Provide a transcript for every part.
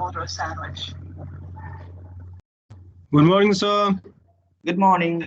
order a sandwich. Good morning, sir. Good morning.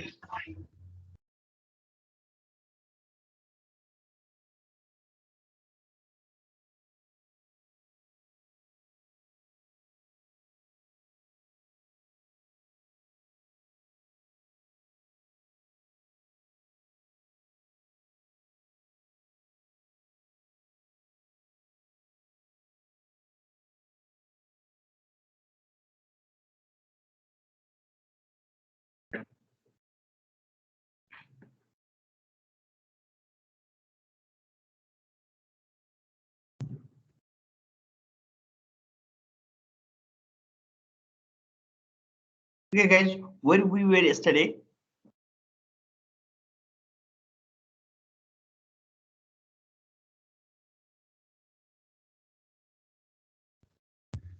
Okay, guys, where we were yesterday?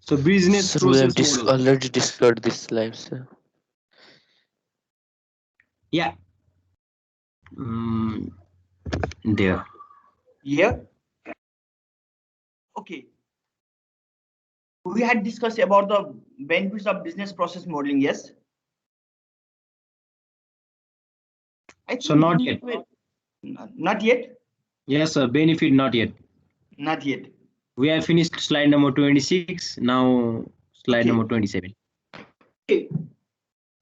So business Sir, we have process model. already discussed this slide, sir. Yeah. There. Yeah. Okay. We had discussed about the benefits of business process modeling. Yes. So not yet. Not yet. Yes, sir. Benefit not yet. Not yet. We have finished slide number 26. Now slide Okay. number 27. Okay.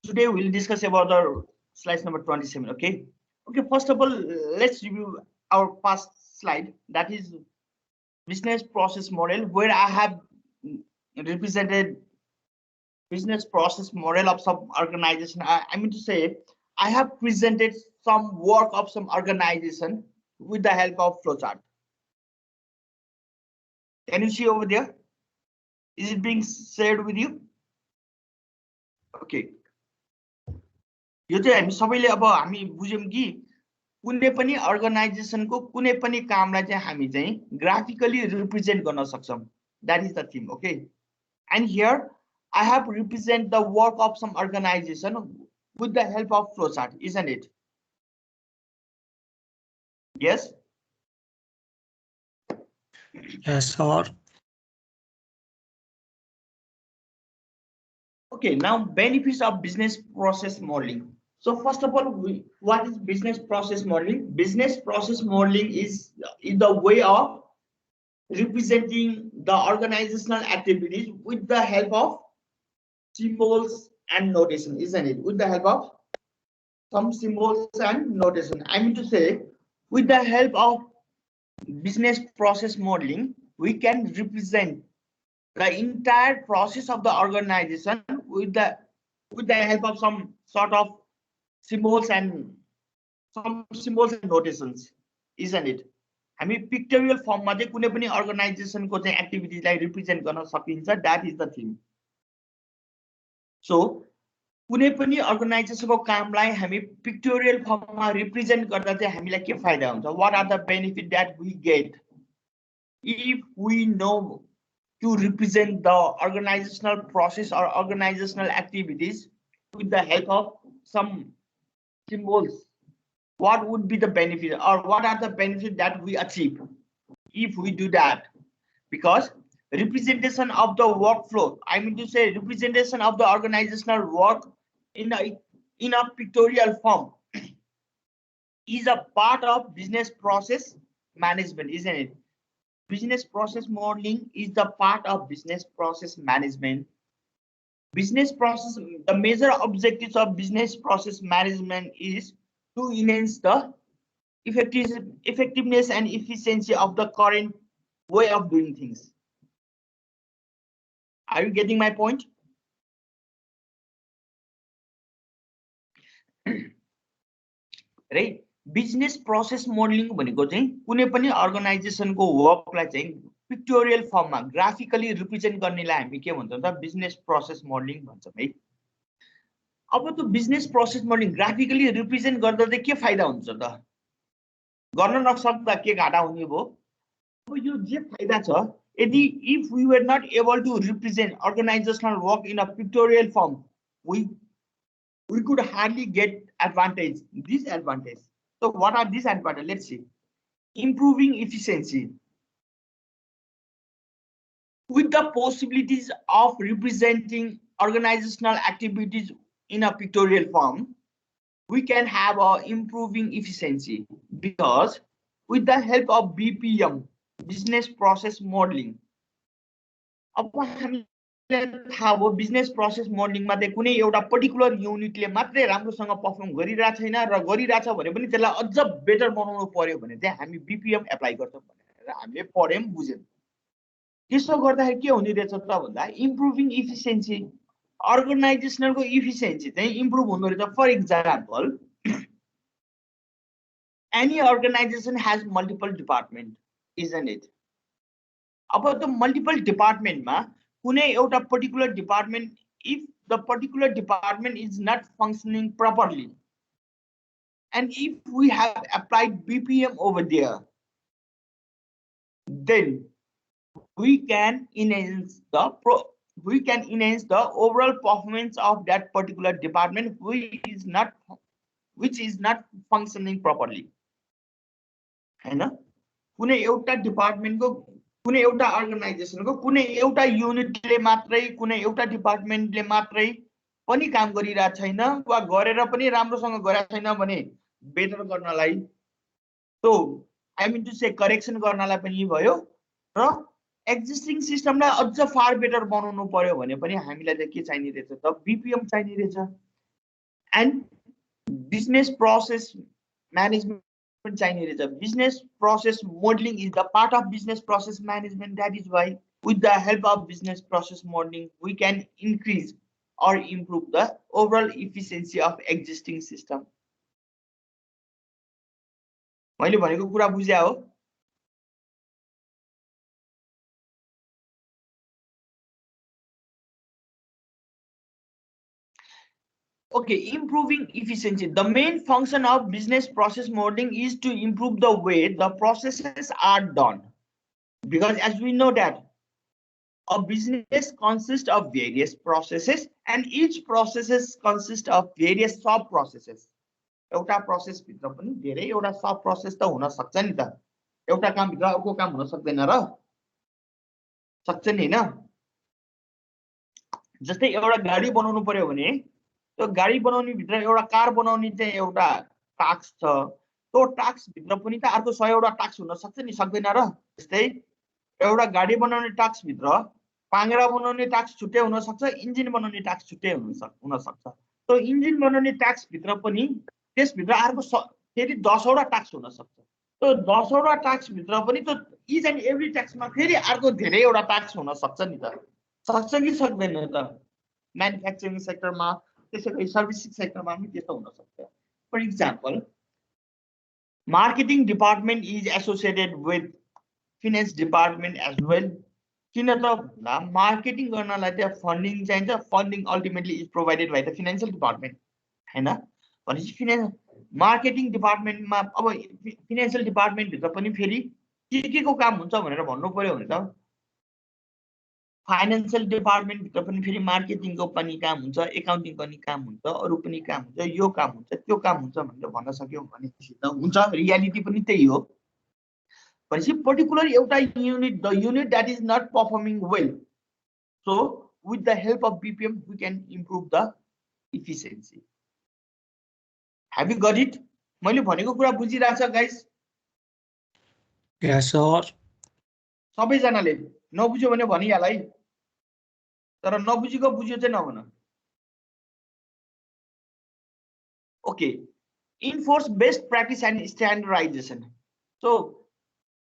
Today we'll discuss about the slide number 27. Okay. Okay. First of all, let's review our past slide. That is business process model, where I have represented business process model of some organization. I mean to say, I have presented some work of some organization with the help of flowchart. Can you see over there? Is it being shared with you? Okay. यो चाहिँ हामी सबैले अब हामी बुझ्यौं कि कुनै पनि अर्गनाइजेसनको कुनै पनि कामलाई चाहिँ हामी चाहिँ ग्राफिकली रिप्रेजेन्ट गर्न सक्छौं. That is the theme. Okay. And here I have represent the work of some organization with the help of flowchart, isn't it? Yes. Yes, sir. Okay, now benefits of business process modeling. So first of all, what is business process modeling? Business process modeling is the way of representing the organizational activities with the help of symbols and notation, isn't it? With the help of some symbols and notation. I mean to say, with the help of business process modeling, we can represent the entire process of the organization with the help of some sort of symbols and notations, isn't it? हामी pictorial फर्ममा चाहिँ कुनै पनि अर्गनाइजेसनको चाहिँ एक्टिभिटीलाई represent गर्न सकिन्छ. That is the thing. So कुनै पनि अर्गनाइजेसनको कामलाई हामी पिक्टोरियल फर्ममा रिप्रेजेन्ट गर्दा चाहिँ हामीलाई के फाइदा हुन्छ? What are the benefit that we get if we know to represent the organizational process or organizational activities with the help of some symbols? What would be the benefit, or what are the benefits that we achieve if we do that? Because representation of the workflow, I mean to say representation of the organizational work in a pictorial form is a part of business process management, isn't it? Business process modeling is the part of business process management. Business process, the major objectives of business process management is to enhance the effectiveness and efficiency of the current way of doing things. Are you getting my point? Right? Business process modelling भनेको चाहिँ कुनै पनि अर्गनाइजेसनको वर्कलाई चाहिँ pictorial फर्ममा graphically represent गर्नेलाई हामी के भन्छौँ त? बिजनेस प्रोसेस मोडलिङ भन्छौँ है. अब त्यो business process modelling graphically represent गर्दा चाहिँ के फाइदा हुन्छ त? गर्न नसक्दा के घाटा हुने भयो? अब यो जे फाइदा छ, यदि if we were not able to represent organisational work in a pictorial form, we could hardly get advantage, disadvantage. So what are disadvantages? Let's see. Improving efficiency. with the possibilities of representing organizational activities in a pictorial form, we can have a improving efficiency, because with the help of BPM, business process modeling, अब हामीलाई थाहा भयो business process मोडलिङमा चाहिँ कुनै एउटा particular युनिटले मात्रै राम्रोसँग perform गरिरहेको छैन र गरिरहेछ भने पनि त्यसलाई अझ बेटर बनाउनु पर्यो भने चाहिँ हामी बीपीएम एप्लाई गर्छौं भनेर हामीले पढ्यौं बुझ्यौं। त्यसो गर्दाखेरि के हुने रहेछ त भन्दा इम्प्रुभिङ इफिसिएन्सी, अर्गनाइजेसनलको इफिसिएन्सी चाहिँ इम्प्रुभ हुँदो रहेछ। For example, any organization has multiple department, isn't it? अब the multiple department मा कुनै एउटा particular department, if the particular department is not functioning properly, and if we have applied BPM over there, then we can enhance the overall performance of that particular department which is not functioning properly. हैन, कुनै एउटा department को, कुनै एउटा organisation को, कुनै एउटा युनिटले मात्रै, कुनै एउटा डिपार्टमेन्टले मात्रै पनि काम गरिरहेको छैन वा गरेर पनि राम्रोसँग गरेको छैन भने बेटर गर्नलाई, so I mean to say correction गर्नलाई पनि भयो र एक्जिस्टिङ सिस्टमलाई अझ फार बेटर बनाउनु पर्यो भने पनि हामीलाई चाहिँ के चाहिने रहेछ त बीपीएम चाहिने रहेछ। एन्ड बिजनेस प्रोसेस म्यानेजमेन्ट चाहिने रहेछ। Business process modelling is the part of business process management. That is why with the help of business process modeling we can increase or improve the overall efficiency of existing system. मैले भनेको कुरा बुझ्या हो? Okay, improving efficiency. The main function of business process modeling is to improve the way the processes are done. Because as we know that a business consists of various processes and each processes consist of various sub processes. एउटा process भित्र पनि धेरै एउटा सब process त हुन सक्छ नि त। एउटा काम भित्र अर्को काम हुन सक्दैन र? सक्छ नि हैन? जस्तै एउटा गाडी बनाउनु पर्यो भने त्यो गाडी बनाउने भित्र एउटा कार बनाउने चाहिँ एउटा टास्क छ, त्यो टास्क भित्र पनि त अर्को 100 वटा टास्क हुन सक्छ नि, सक्दैन र? जस्तै एउटा गाडी बनाउने टास्क भित्र पाङ्ग्रा बनाउने टास्क छुट्टै हुन सक्छ, इन्जिन बनाउने टास्क छुट्टै हुन सक्छ। त्यो इन्जिन बनाउने टास्क भित्र पनि त्यस भित्र अर्को फेरि 10 वटा टास्क हुन सक्छ। त्यो 10 वटा टास्क भित्र पनि त्यो इच एन्ड एभ्री टास्कमा फेरि अर्को धेरै वटा टास्क हुन सक्छ नि त। सक्छ कि सक्दैन त? म्यानुफ्याक्चरिङ सेक्टरमा, त्यसैगरी सर्भिसिङ सेक्टरमा पनि त्यस्तो हुन सक्छ। For example, marketing department is associated with finance department as well. किन त मार्केटिङ गर्नलाई त फन्डिङ चाहिन्छ, funding ultimately is provided by the financial department हैन? भनेपछि मार्केटिङ डिपार्टमेन्टमा अब फाइनान्शियल डिपार्टमेन्ट भित्र पनि फेरि के को काम हुन्छ भनेर भन्नु पर्यो भने त फाइनान्शियल डिपार्टमेन्ट भित्र पनि फेरि मार्केटिङको पनि काम हुन्छ, एकाउन्टिङ पनि काम हुन्छ, अरु पनि काम हुन्छ, यो काम हुन्छ, त्यो काम हुन्छ भनेर भन्न सक्यौ भनेपछि त हुन्छ। रियालिटी पनि त्यही हो। भनेपछि पर्टिकुलर एउटा unit, the unit that is not performing well, so with the help of BPM we can improve the efficiency. Have you got it? मैले भनेको कुरा बुझिरहेछ गाइस? Yes, sir. सबैजनाले नबुझ्यो भने भनिहाल है, तर नबुझेको बुझ्यो चाहिँ नभन। Okay, enforce best practice and standardisation. So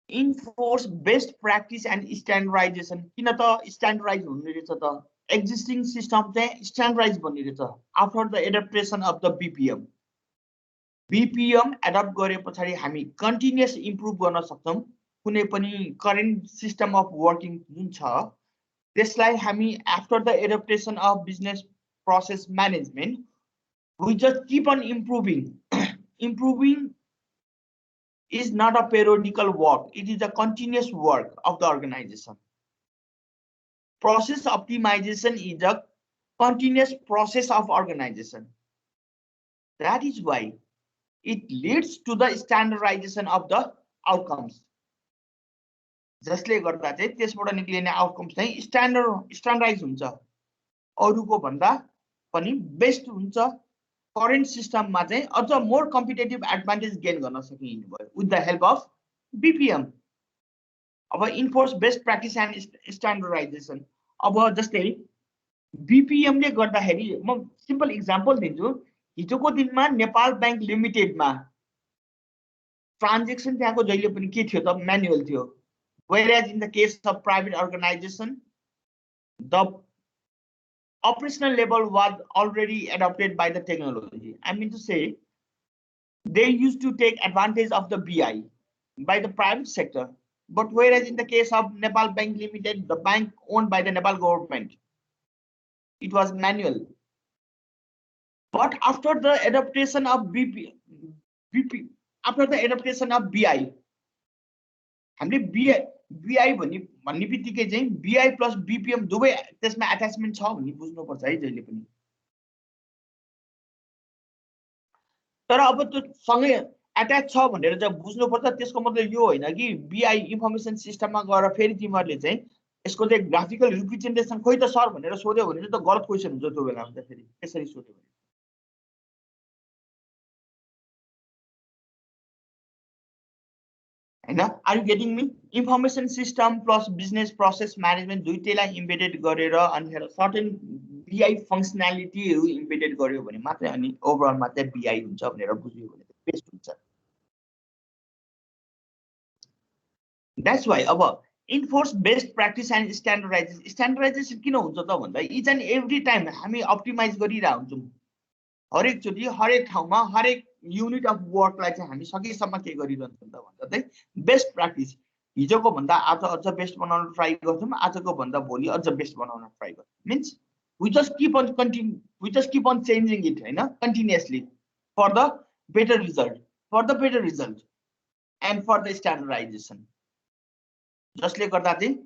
enforce best practice and standardisation. किन त स्ट्यान्डर्डाइज हुने रहेछ त? एक्जिस्टिङ सिस्टम चाहिँ स्ट्यान्डर्डाइज बन्ने रहेछ after the adaptation of the BPM. BPM adapt गरे पछाडि हामी कन्टिन्युअस इम्प्रुभ गर्न सक्छौं। कुनै पनि करेन्ट सिस्टम अफ वर्किङ जुन छ त्यसलाई हामी after the adaptation of business process management we just keep on improving. Improving is not a periodical work, it is a continuous work of the organization. Process optimization is a continuous process of organization. That is why it leads to the standardization of the outcomes. जसले गर्दा चाहिँ त्यसबाट निक्लिने outcomes चाहिँ standardise हुन्छ, अरूको भन्दा पनि best हुन्छ। करेन्ट सिस्टममा चाहिँ अझ मोर कम्पिटेटिभ एडभान्टेज गेन गर्न सकिने भयो with the help of BPM. अब enforce best practice and standardisation. अब जस्तै बीपीएम ले गर्दाखेरि म सिम्पल इक्जाम्पल दिन्छु। हिजोको दिनमा नेपाल बैंक लिमिटेडमा ट्रान्जेक्सन त्यहाँको जहिले पनि के थियो त, म्यानुअल थियो। Whereas in the case of private organization, the operational level was already adopted by the technology. I mean to say, they used to take advantage of the BI by the private sector. But whereas in the case of Nepal Bank Limited, the bank owned by the Nepal government, it was manual. But after the adaptation of after the adaptation of BI, हामीले BI भन्ने बित्तिकै चाहिँ BI plus BPM दुवै त्यसमा attachment छ भन्ने बुझ्नुपर्छ है जहिले पनि। तर अब त्यो सँगै अट्याच छ भनेर चाहिँ बुझ्नुपर्छ। त्यसको मतलब यो होइन कि BI इन्फर्मेसन सिस्टममा गएर फेरि तिमीहरूले चाहिँ यसको चाहिँ ग्राफिकल रिप्रेजेन्टेसन खोइ त सर भनेर सोध्यो भने त गलत क्वेसन हुन्छ। त्यो बेलामा त फेरि त्यसरी सोध्यो भने हैन। Are you getting me? Information system plus business process management दुईटैलाई इम्बेडेड गरेर अनि सर्टेन BI फङ्सनालिटीहरू इम्बेडेड गर्यो भने मात्रै अनि ओभरअलमा चाहिँ BI हुन्छ भनेर बुझ्यो भने बेस्ट हुन्छ। द्याट्स वाइ अब enforce best practice and standardisation. Standardisation किन हुन्छ त भन्दा इच एन्ड एभ्री टाइम हामी अप्टिमाइज गरिरहेको हुन्छौँ। हरेकचोटि हरेक ठाउँमा हरेक युनिट अफ वर्कलाई चाहिँ हामी सकेसम्म के गरिरहन्छौँ त भन्दा चाहिँ बेस्ट प्र्याक्टिस। हिजोको भन्दा आज अझ बेस्ट बनाउन ट्राई गर्छौँ, आजको भन्दा भोलि अझ बेस्ट बनाउन ट्राई गर्छौँ। Means we just keep on changing it, हैन, continuously for the better result and for the standardization. जसले गर्दा चाहिँ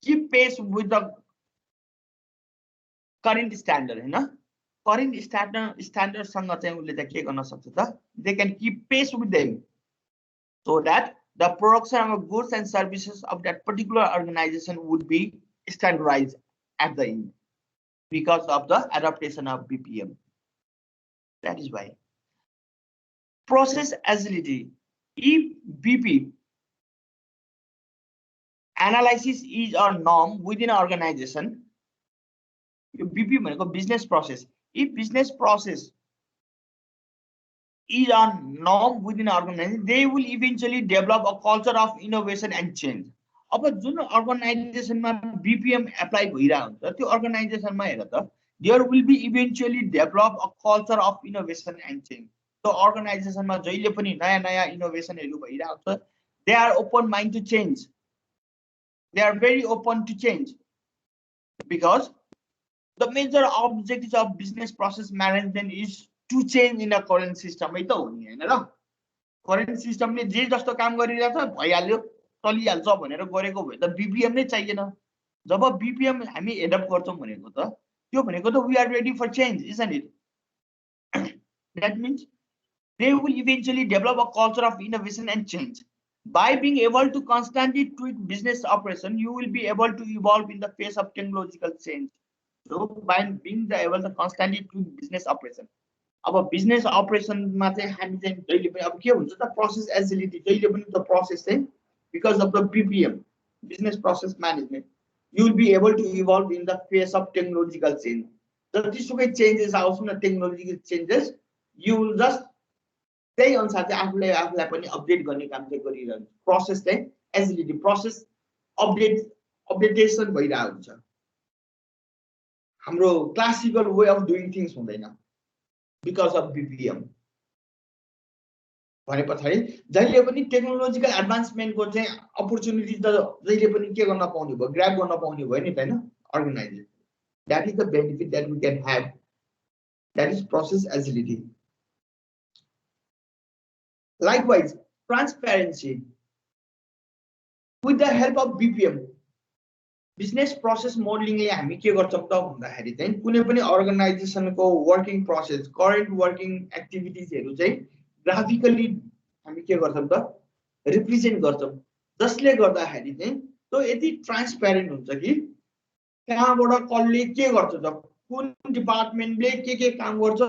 keep pace with the current standard, हैन। करेन्ट स्ट्यान्डर्ड सँग चाहिँ उले चाहिँ के गर्न सक्छ त, they can keep pace with them so that the production of goods and services of that particular organization would be standardized at the end because of the adaptation of BPM. That is why process agility. If BP analysis is a norm within an organization, BP भनेको business process. If business process is a norm within an organization, they will eventually develop a culture of innovation and change. अब जुन अर्गनाइजेसनमा BPM apply भइरहेको हुन्छ त्यो अर्गनाइजेसनमा हेर त, there will be eventually develop a culture of innovation and change. त्यो अर्गनाइजेसनमा जहिले पनि नयाँ नयाँ इनोभेसनहरू भइरहेको छ। They are open mind to change. They are very open to change because the major objectives of business process management is to change in a current system. है त हो नि, हैन र? करेन्ट सिस्टमले जे जस्तो काम गरिरहेछ भइहाल्यो, चलिहाल्छ भनेर गरेको भए त BPM नै चाहिएन। जब BPM हामी एडप्ट गर्छौं भनेको त त्यो भनेको त we are ready for change, isn't it? That means they will eventually develop a culture of innovation and change. By being able to constantly tweak business operation, you will be able to evolve in the face of technological change. So by being able to constantly tweak business operation, अब business operation मा चाहिँ हामी चाहिँ जहिले पनि अब के हुन्छ त process agility, जहिले पनि the process चाहिँ because of the BPM, business process management, you will be able to evolve in the face of technological change. जतिसुकै changes आओस् न technological changes, you will just त्यही अनुसार चाहिँ आफूलाई पनि अपडेट गर्ने काम चाहिँ गरिरहन्छ। प्रोसेस चाहिँ एजिलिटी, प्रोसेस अपडेटेसन भइरहेको हुन्छ। हाम्रो classical way of doing things हुँदैन बिकज अफ BPM। भने पछाडि जहिले पनि टेक्नोलोजिकल एडभान्समेन्टको चाहिँ अपर्चुनिटी त जहिले पनि के गर्न पाउने भयो, ग्र्याब गर्न पाउने भयो नि त, हैन, organisation. That is the benefit that we can have, that is process agility. Likewise, transparency. With the help of BPM, business process modeling ले हामी के गर्छौं त भन्दाखेरि चाहिँ कुनै पनि अर्गनाइजेसनको वर्किङ प्रोसेस, करेन्ट वर्किङ एक्टिभिटीजहरु चाहिँ ग्राफिकली हामी के गर्छौं त रिप्रेजेन्ट गर्छौं। जसले गर्दाखेरि चाहिँ त्यो यति ट्रान्सप्यारेन्ट हुन्छ कि कहाँबाट कसले के गर्छ त कुन डिपार्टमेन्टले के काम गर्छ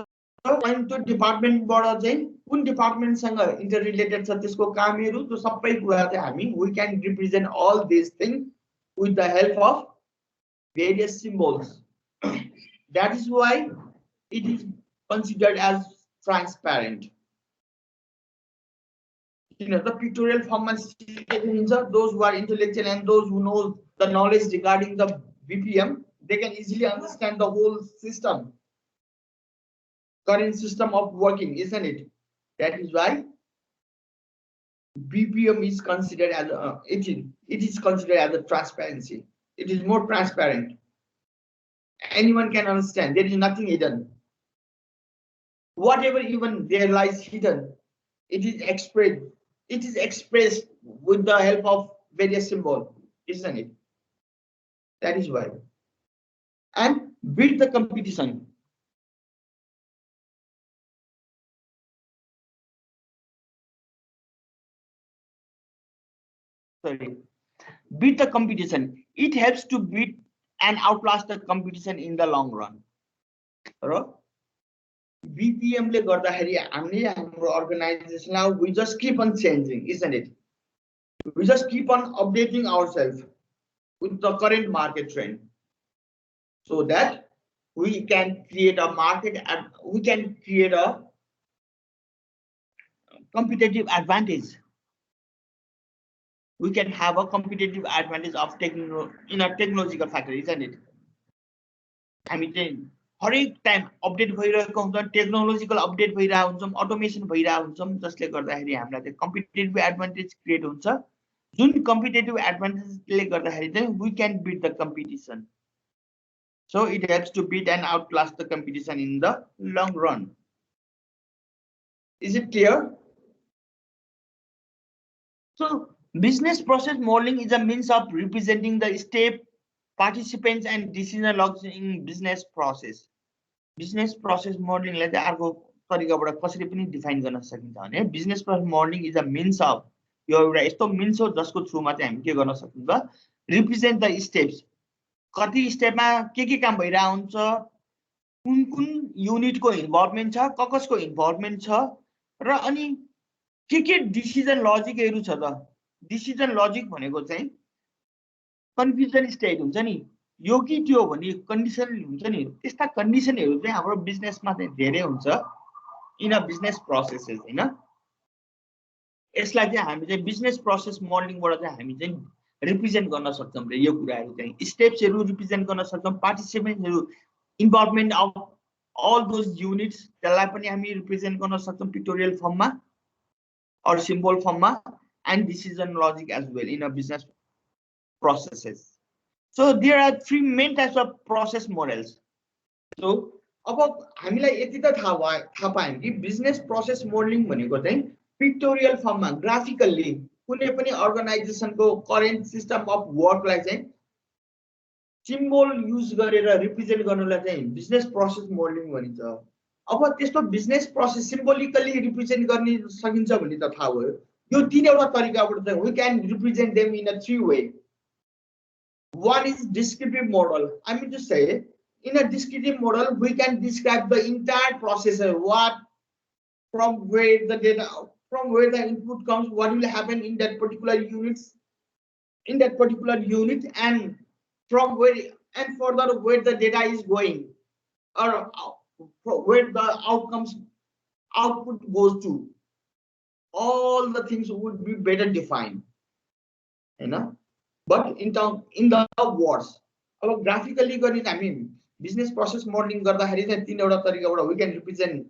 अनि त्यो डिपार्टमेन्टबाट चाहिँ कुन डिपार्टमेन्टसँग इन्टर रिलेटेड छ त्यसको कामहरू त्यो सबै कुरा चाहिँ हामी we can represent all this thing with the help of various symbols that is why it is considered as transparent the pictorial form those who are intellectual and those who know the knowledge regarding the BPM, they can easily understand the whole system, current system of working, isn't it? That is why BPM is considered as it is considered as a transparency. It is more transparent. Anyone can understand. There is nothing hidden. Whatever even there lies hidden, it is expressed. It is expressed with the help of various symbols, isn't it? That is why. And beat the competition. Sorry. Beat the competition. It helps to beat and outlast the competition in the long run. Right? BPM le garदाखेरि हामीले हाम्रो organization now we just keep on changing, isn't it? We just keep on updating ourselves with the current market trend so that we can create a market and we can create a competitive advantage. We can have a competitive advantage of in a technological factor, isn't it? I mean, हरेक time update भइरहेको हुन्छ technological update भइरहेको हुन्छ automation भइरहेको हुन्छ जसले गर्दाखेरि हामीलाई चाहिँ कम्पिटिटिभ एडभान्टेज क्रिएट हुन्छ जुन कम्पिटिटिभ एडभान्टेजले गर्दाखेरि चाहिँ we can beat the competition so it helps to beat and outclass the competition in the long run is it clear so business process modelling is a means of representing the step participants and decision logs in business process. Business process modeling like अर्को तरिकाबाट कसरी पनि define गर्न सकिन्छ भने business process modelling is a means of यो एउटा यस्तो मिन्स हो जसको थ्रुमा चाहिँ हामी के गर्न सकिन्छ रिप्रेजेन्ट द स्टेप्स कति स्टेपमा के काम भइरहेको हुन्छ कुन कुन युनिटको इन्भल्भमेन्ट छ कसको इन्भल्भमेन्ट छ र अनि के डिसिजन लजिकहरू छ त डिसिजन लजिक भनेको चाहिँ कन्फ्युजन स्टेट हुन्छ नि यो कि त्यो भन्ने कन्डिसन हुन्छ नि त्यस्ता कन्डिसनहरू चाहिँ हाम्रो बिजनेसमा चाहिँ धेरै हुन्छ इन अ बिजनेस प्रोसेसेस हैन यसलाई चाहिँ हामी चाहिँ बिजनेस प्रोसेस मोडलिङबाट चाहिँ हामी चाहिँ रिप्रेजेन्ट गर्न सक्छौं र यो कुराहरू चाहिँ स्टेप्सहरू रिप्रेजेन्ट गर्न सक्छौं पार्टिसिपेन्ट्सहरू involvement of all those units त्यसलाई पनि हामी रिप्रेजेन्ट गर्न सक्छौं पिक्टोरियल फर्ममा अर सिम्बल फर्ममा and decision logic as well in a business processes. So there are three main types of process models. So अब हामीलाई यति त थाहा पायौं कि बिजनेस प्रोसेस मोडलिङ भनेको चाहिँ पिक्टोरियल फर्ममा ग्राफिकल्ली कुनै पनि अर्गनाइजेसनको करेन्ट सिस्टम अफ वर्कलाई चाहिँ सिम्बल युज गरेर रिप्रेजेन्ट गर्नलाई चाहिँ बिजनेस प्रोसेस मोडलिङ भनिन्छ अब त्यस्तो बिजनेस प्रोसेस सिम्बोलिकली रिप्रेजेन्ट गर्न सकिन्छ भन्ने त थाहा भयो यो तीनवटा तरिकाबाट चाहिँ we can represent them in a three way One is descriptive model. I mean to say, in a descriptive model, we can describe the entire process, from where the data, from where the input comes, what will happen in that particular unit, and from where and further where the data is going, or where the output goes to. All the things would be better defined, you know. But in the words, अब graphically गर्ने हामी business process modeling गर्दाखेरि चाहिँ तीनवटा तरिकाबाट we can represent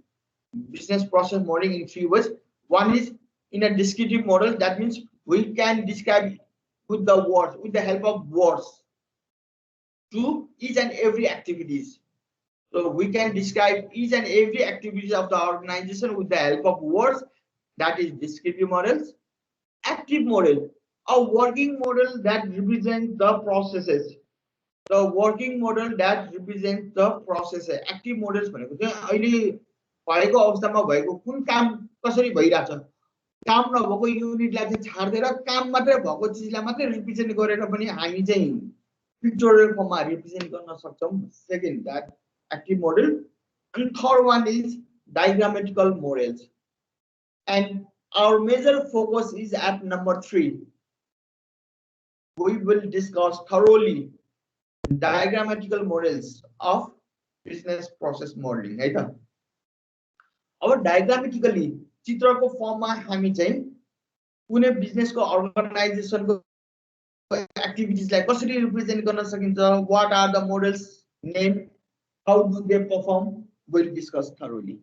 business process modeling in three ways. One is in a descriptive model. That means we can describe with the words, with the help of words, to each and every activities. So we can describe each and every activity of the organization with the help of words. That is descriptive models. Active model. A working model that represents the processes. The working model that represents the processes. Active models भनेको चाहिँ अहिले भएको अवस्थामा भएको कुन काम कसरी भइराछ काम नभएको युनिटलाई चाहिँ छाड्देर काम मात्रै भएको चिजलाई मात्रै रिप्रेजेन्ट गरेर पनि हामी चाहिँ पिक्टोरियल फर्ममा रिप्रेजेन्ट गर्न सक्छौँ. Second that active model. And third one is diagrammatical models. And our major focus is at number 3. We will discuss thoroughly diagrammatical models of business process modeling. है त. अब डायग्रामेटिकली चित्रको फर्ममा हामी चाहिँ कुनै बिजनेसको अर्गनाइजेसनको एक्टिभिटीजलाई कसरी रिप्रेजेन्ट गर्न सकिन्छ, what are the models name, how do they perform, will discuss thoroughly.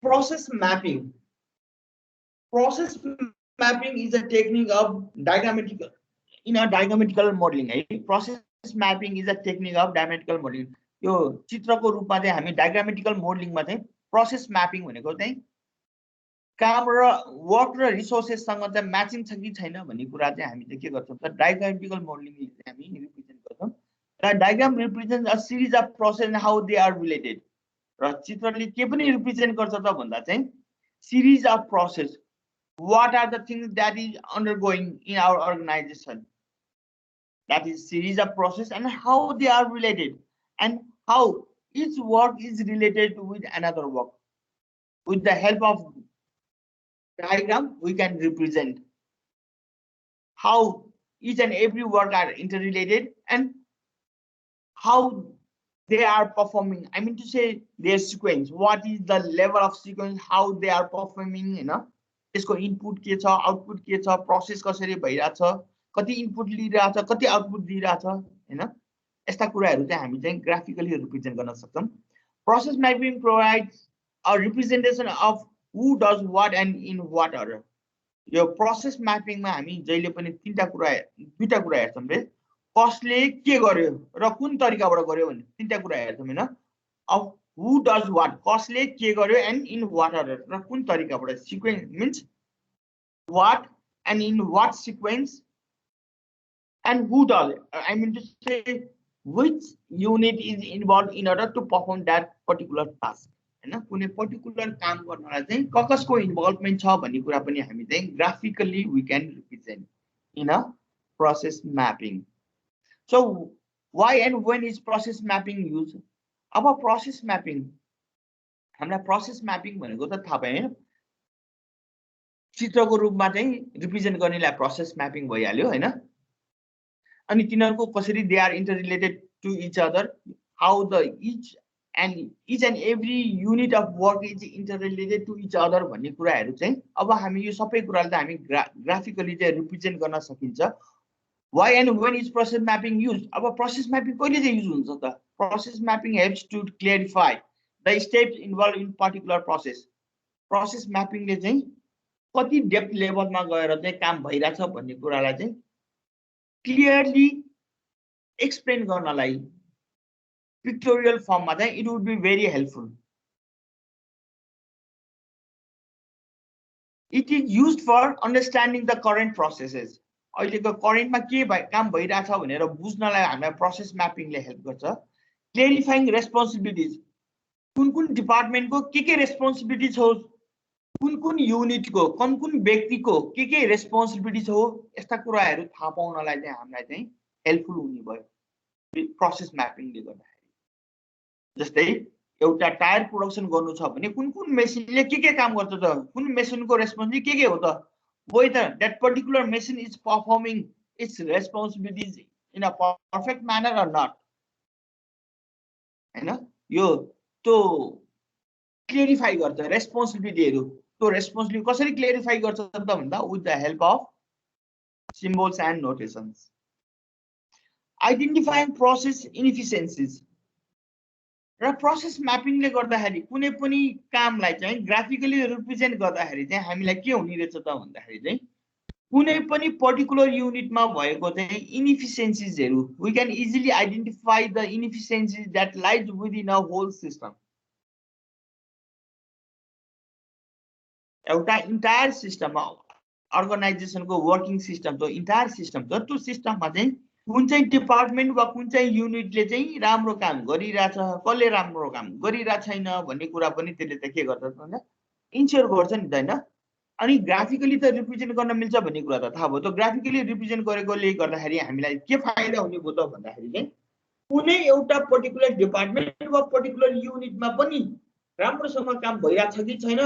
Process mapping. Process mapping is a technique of diagrammatical modeling. Process mapping is a technique of diagrammatical modeling. यो चित्रको रूपमा चाहिँ हामी diagrammatical मोडलिङमा चाहिँ process mapping भनेको चाहिँ काम र वर्क र रिसोर्सेससँग चाहिँ म्याचिङ छ कि छैन भन्ने कुरा चाहिँ हामी चाहिँ के गर्छौँ त डायग्रामेटिकल मोडलिङले चाहिँ हामी रिप्रेजेन्ट गर्छौँ. र diagram represent a series of process and how they are related. र चित्रले के पनि रिप्रेजेन्ट गर्छ त भन्दा चाहिँ series of process, what are the things that is undergoing in our organisation, that is series of process and how they are related and how each work is related with another work. With the help of diagram we can represent how each and every work are interrelated and how they are performing. I mean to say their sequence, what is the level of sequence, how they are performing, you know, यसको input के छ, output के छ, process कसरी भइराछ, कति input लिइराछ, कति output दिइराछ, हैन, यस्ता कुराहरु चाहिँ हामी चाहिँ ग्राफिकली रिप्रेजेन्ट गर्न सक्छौं. Process mapping provides a representation of who does what and in what order. यो प्रोसेस म्यापिङमा हामी जहिले पनि दुईटा कुरा हेर्छौं रे. कसले के गर्यो र कुन तरिकाबाट गर्यो भन्ने तीनटा कुरा हेर्छौं हैन. अब who does what, कसले के गर्यो and in what order र कुन तरिकाबाट. Sequence means what and in what sequence and who does it. I mean to say which unit is involved in order to perform that particular task. हैन, कुनै particular काम गर्नलाई चाहिँ कसको involvement छ भन्ने कुरा पनि हामी चाहिँ graphically we can represent in a process mapping. So why and when is process mapping used? अब प्रोसेस म्यापिङ, हामीलाई प्रोसेस म्यापिङ भनेको त थाहा भयो हैन, चित्रको रूपमा चाहिँ रिप्रेजेन्ट गर्नेलाई प्रोसेस म्यापिङ भइहाल्यो हैन. अनि तिनीहरुको कसरी they are interrelated to each other, how the each and every unit of work is interrelated to each other भन्ने कुराहरु चाहिँ अब हामी यो सबै कुरालाई त हामी ग्राफिकली चाहिँ रिप्रेजेन्ट गर्न सकिन्छ. Why and when is process mapping used? अब process mapping कहिले चाहिँ युज हुन्छ त? Process mapping helps to clarify the steps involved in particular process. Process mapping ले चाहिँ कति डेप्थ लेभलमा गएर चाहिँ काम भइराछ भन्ने कुरालाई चाहिँ क्लियरली एक्सप्लेन गर्नलाई पिक्टोरियल फर्ममा चाहिँ it would be very helpful. It is used for understanding the current processes. अहिलेको करेन्टमा के काम भइराछ भनेर बुझ्नलाई हामीलाई प्रोसेस म्यापिङले हेल्प गर्छ. क्लेरिफाइङ रेस्पोन्सिबिलिटिज, कुन डिपार्टमेन्टको के रेस्पोन्सिबिलिटी हो, कुन युनिटको कुन व्यक्तिको के रेस्पोन्सिबिलिटी हो, यस्ता कुराहरु थाहा पाउनलाई चाहिँ हामीलाई चाहिँ हेल्पफुल हुने भयो प्रोसेस म्यापिङले गर्दाखेरि. जस्तै एउटा टायर प्रोडक्सन गर्नु छ भने कुन मेसिनले के काम गर्छ त, कुन मेसिनको रेस्पोन्सिबिलिटी के हो त, whether that particular machine is performing its responsibilities in a perfect manner or not. हैन, यो त्यो क्लेरिफाई गर्छ रेस्पोन्सिबिलिटीहरु. त्यो रेस्पोन्सिबिलिटी कसरी क्लेरिफाई गर्छ त भन्दा with the help of symbols and notations. Identifying process inefficiencies. र प्रोसेस म्यापिङले गर्दाखेरि कुनै पनि कामलाई चाहिँ ग्राफिकली रिप्रेजेन्ट गर्दाखेरि चाहिँ हामीलाई के हुने रहेछ त भन्दाखेरि चाहिँ कुनै पनि पर्टिकुलर युनिटमा भएको चाहिँ इनएफिसिएन्सीजहरु we can easily identify the inefficiencies that lies within a whole system. एउटा इन्टायर सिस्टममा अर्गनाइजेसनको वर्किङ सिस्टम छ, इन्टायर सिस्टम छ, त्यो सिस्टममा चाहिँ कुन चाहिँ डिपार्टमेन्ट वा कुन चाहिँ युनिटले चाहिँ राम्रो काम गरिरहेछ, कसले राम्रो काम गरिरहेको छैन भन्ने कुरा पनि त्यसले त के गर्छ भन्दा इन्स्योर गर्छ नि त हैन। अनि ग्राफिकली त रिप्रेजेन्ट गर्न मिल्छ भन्ने कुरा त थाहा भयो। त ग्राफिकली रिप्रेजेन्ट गरेकोले गर्दाखेरि हामीलाई के फाइदा हुने भयो त भन्दाखेरि चाहिँ कुनै एउटा पर्टिकुलर डिपार्टमेन्ट वा पर्टिकुलर युनिटमा पनि राम्रोसँग काम भइरहेछ कि छैन,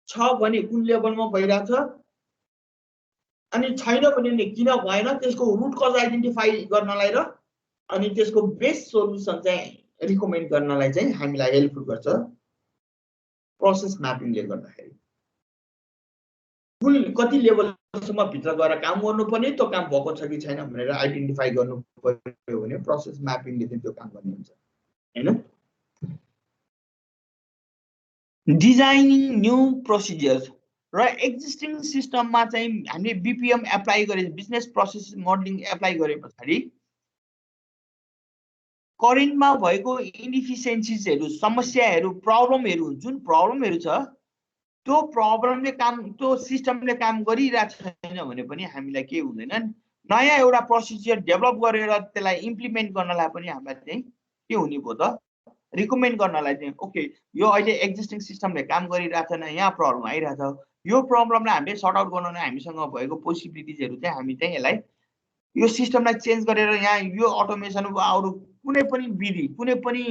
छ भने कुन लेभलमा भइरहेछ, अनि छैन भने किन भएन, त्यसको रुट कज आइडेन्टिफाई गर्नलाई र अनि त्यसको बेस्ट सोलुसन चाहिँ रिकमेन्ड गर्नलाई चाहिँ हामीलाई हेल्पफुल गर्छ प्रोसेस म्यापिङले गर्दाखेरि। कुन कति लेभलसम्म भित्र गएर काम गर्नुपर्ने, त्यो काम भएको छ कि छैन भनेर आइडेन्टिफाई गर्नु पर्यो भने प्रोसेस म्यापिङले चाहिँ त्यो काम गर्ने हुन्छ हैन। डिजाइनिङ न्यू प्रोसिजर्स र एक्जिस्टिङ सिस्टममा चाहिँ हामीले बीपीएम एप्लाई गरे, बिजनेस प्रोसेस मोडलिङ एप्लाई गरे पछाडि करेन्टमा भएको इनइफिसियन्सीजहरू, समस्याहरू, प्रब्लमहरू, जुन प्रब्लमहरू छ त्यो प्रब्लमले काम, त्यो सिस्टमले काम गरिरहेको छैन भने पनि हामीलाई के हुँदैन, नयाँ एउटा प्रोसिजर डेभलप गरेर त्यसलाई इम्प्लिमेन्ट गर्नलाई पनि हामीलाई चाहिँ के हुने भयो त रिकमेन्ड गर्नलाई चाहिँ ओके यो अहिले एक्जिस्टिङ सिस्टमले काम गरिरहेको छैन, यहाँ प्रब्लम आइरहेछ, यो प्रब्लमलाई हामीले सर्ट आउट गर्न हामीसँग भएको पोसिबिलिटिजहरू चाहिँ हामी चाहिँ यसलाई यो सिस्टमलाई चेन्ज गरेर यहाँ यो अटोमेसन वा अरू कुनै पनि विधि, कुनै पनि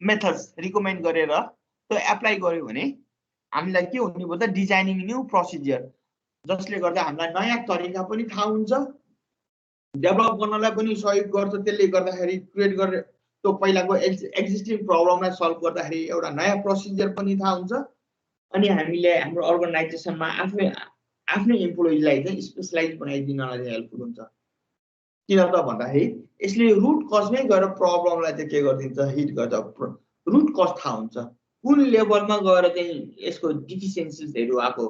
मेथड्स रिकमेन्ड गरेर त्यो एप्लाई गर्यो भने हामीलाई के हुने भयो त डिजाइनिङ न्यू प्रोसिजर, जसले गर्दा हामीलाई नयाँ तरिका पनि थाहा हुन्छ, डेभलप गर्नलाई पनि सहयोग गर्छ। त्यसले गर्दाखेरि क्रिएट गरेर त्यो पहिलाको एक्जिस्टिङ प्रब्लमलाई सल्भ गर्दाखेरि एउटा नयाँ प्रोसिजर पनि थाहा हुन्छ। अनि हामीले हाम्रो अर्गनाइजेसनमा आफ्नै इम्प्लोइजलाई चाहिँ स्पेसलाइज बनाइदिनलाई हेल्पफुल हुन्छ। किन त भन्दाखेरि यसले रुट कजमै गएर प्रब्लमलाई चाहिँ के गरिदिन्छ, हिट गर्छ। रुट कज थाहा हुन्छ, कुन लेभलमा गएर चाहिँ यसको डिफिसियन्सीजहरू आएको,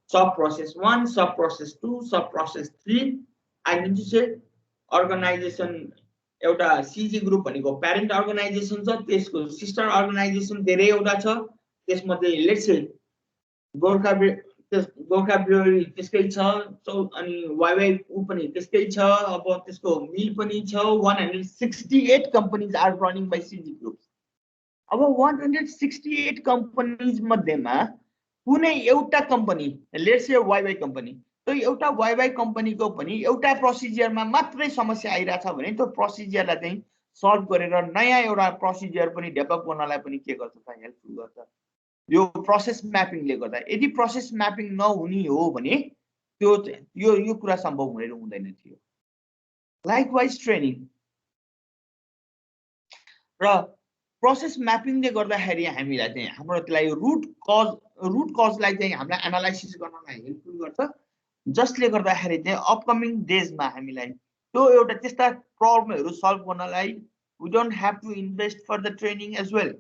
सब प्रोसेस 1, सब प्रोसेस 2, सब प्रोसेस 3। आइडेन्टिफाई अर्गनाइजेसन एउटा सिजी ग्रुप भनेको प्यारेन्ट अर्गनाइजेसन छ, त्यसको सिस्टर अर्गनाइजेसन धेरैवटा छ, त्यसमध्ये लेट्स से गोर्खा ब्रुअरी त्यसकै छ, अनि वाइवाई पनि त्यसकै छ, अब त्यसको मिल पनि छ। 168 companies are running by CG group. अब 168 कम्पनीज मध्येमा कुनै एउटा company, let's say YY company, त्यो एउटा वाइवाई कम्पनीको पनि एउटा प्रोसिजरमा मात्रै समस्या आइरहेछ भने त्यो प्रोसिजरलाई चाहिँ सल्भ गरेर नयाँ एउटा प्रोसिजर पनि डेभलप गर्नलाई पनि के गर्छ त हेल्पफुल गर्छ यो प्रोसेस म्यापिङले गर्दा। यदि प्रोसेस म्यापिङ नहुने हो भने त्यो यो कुरा सम्भव हुँदैन थियो। लाइकवाइज ट्रेनिङ र प्रोसेस म्यापिङले गर्दाखेरि हामीलाई चाहिँ हाम्रो त्यसलाई रुट कजलाई चाहिँ हामीलाई एनालाइसिस गर्नलाई हेल्पफुल गर्छ, जसले गर्दाखेरि चाहिँ अपकमिङ डेजमा हामीलाई त्यो एउटा त्यस्ता प्रब्लमहरू सल्भ गर्नलाई we don't have to invest for the training as well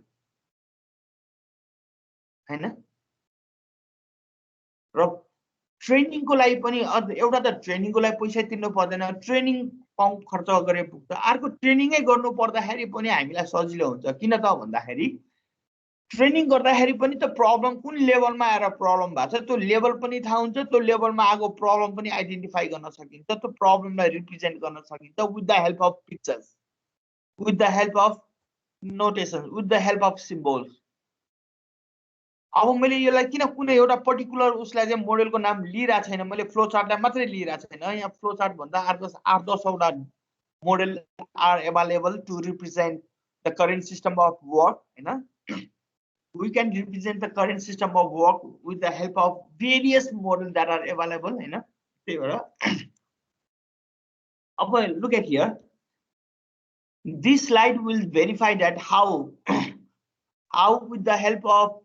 हैन। र ट्रेनिङको लागि पनि एउटा त ट्रेनिङको लागि पैसा तिर्नु पर्दैन, ट्रेनिङ पाउन्ड खर्च गरे पुग्छ। अर्को ट्रेनिङै गर्नु पर्दाखेरि पनि हामीलाई सजिलो हुन्छ। किन त भन्दाखेरि ट्रेनिङ गर्दाखेरि पनि त प्रब्लम कुन लेभलमा आएर प्रब्लम भएको छ त्यो लेभल पनि थाहा हुन्छ, त्यो लेभलमा आएको प्रब्लम पनि आइडेन्टिफाई गर्न सकिन्छ, त्यो प्रब्लमलाई रिप्रेजेन्ट गर्न सकिन्छ with the help of pictures, with the help of notation, with the help of symbols. अब मैले यसलाई किन कुनै एउटा पर्टिकुलर उसलाई चाहिँ मोडेलको नाम लिइरहेको छैन, मैले फ्लो चार्टलाई मात्रै लिइरहेको छैन। यहाँ फ्लो चार्ट भन्दा 8-10 वटा model are available to represent the current system of work हैन। We can represent the current system of work with the help of various models that are available हैन। त्यही भएर अब look at here, this slide will verify that how with the help of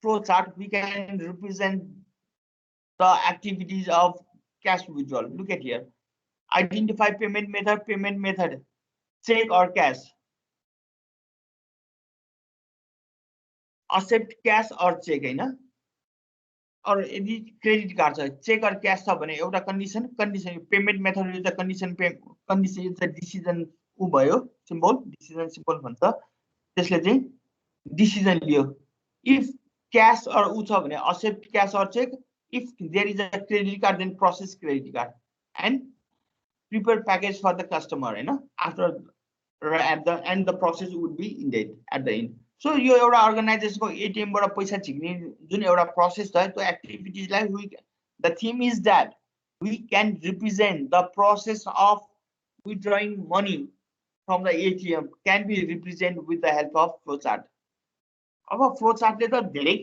flow chart we can represent the activities of cash withdrawal. Look at here, identify payment method, check or cash, accept cash or check हैन। और यदि credit card छ, check और cash छ भने एउटा condition payment method is the condition is the decision उ भयो सिम्बल, डिसिजन सिम्बल भन्छ, त्यसले चाहिँ डिसिजन लियो। इफ क्याश और उ छ भने एक्सेप्ट क्याश और cheque, if there is a credit card then process credit card, and prepared package for the customer, after at the end the process would be ended at the end. So यो एउटा organization को ATM बाट पैसा झिक्ने जुन एउटा process छ त्यो activities लाई the theme is that we can represent the process of withdrawing money from the ATM can be represented with the help of flowchart. अब flowchart ले त धेरै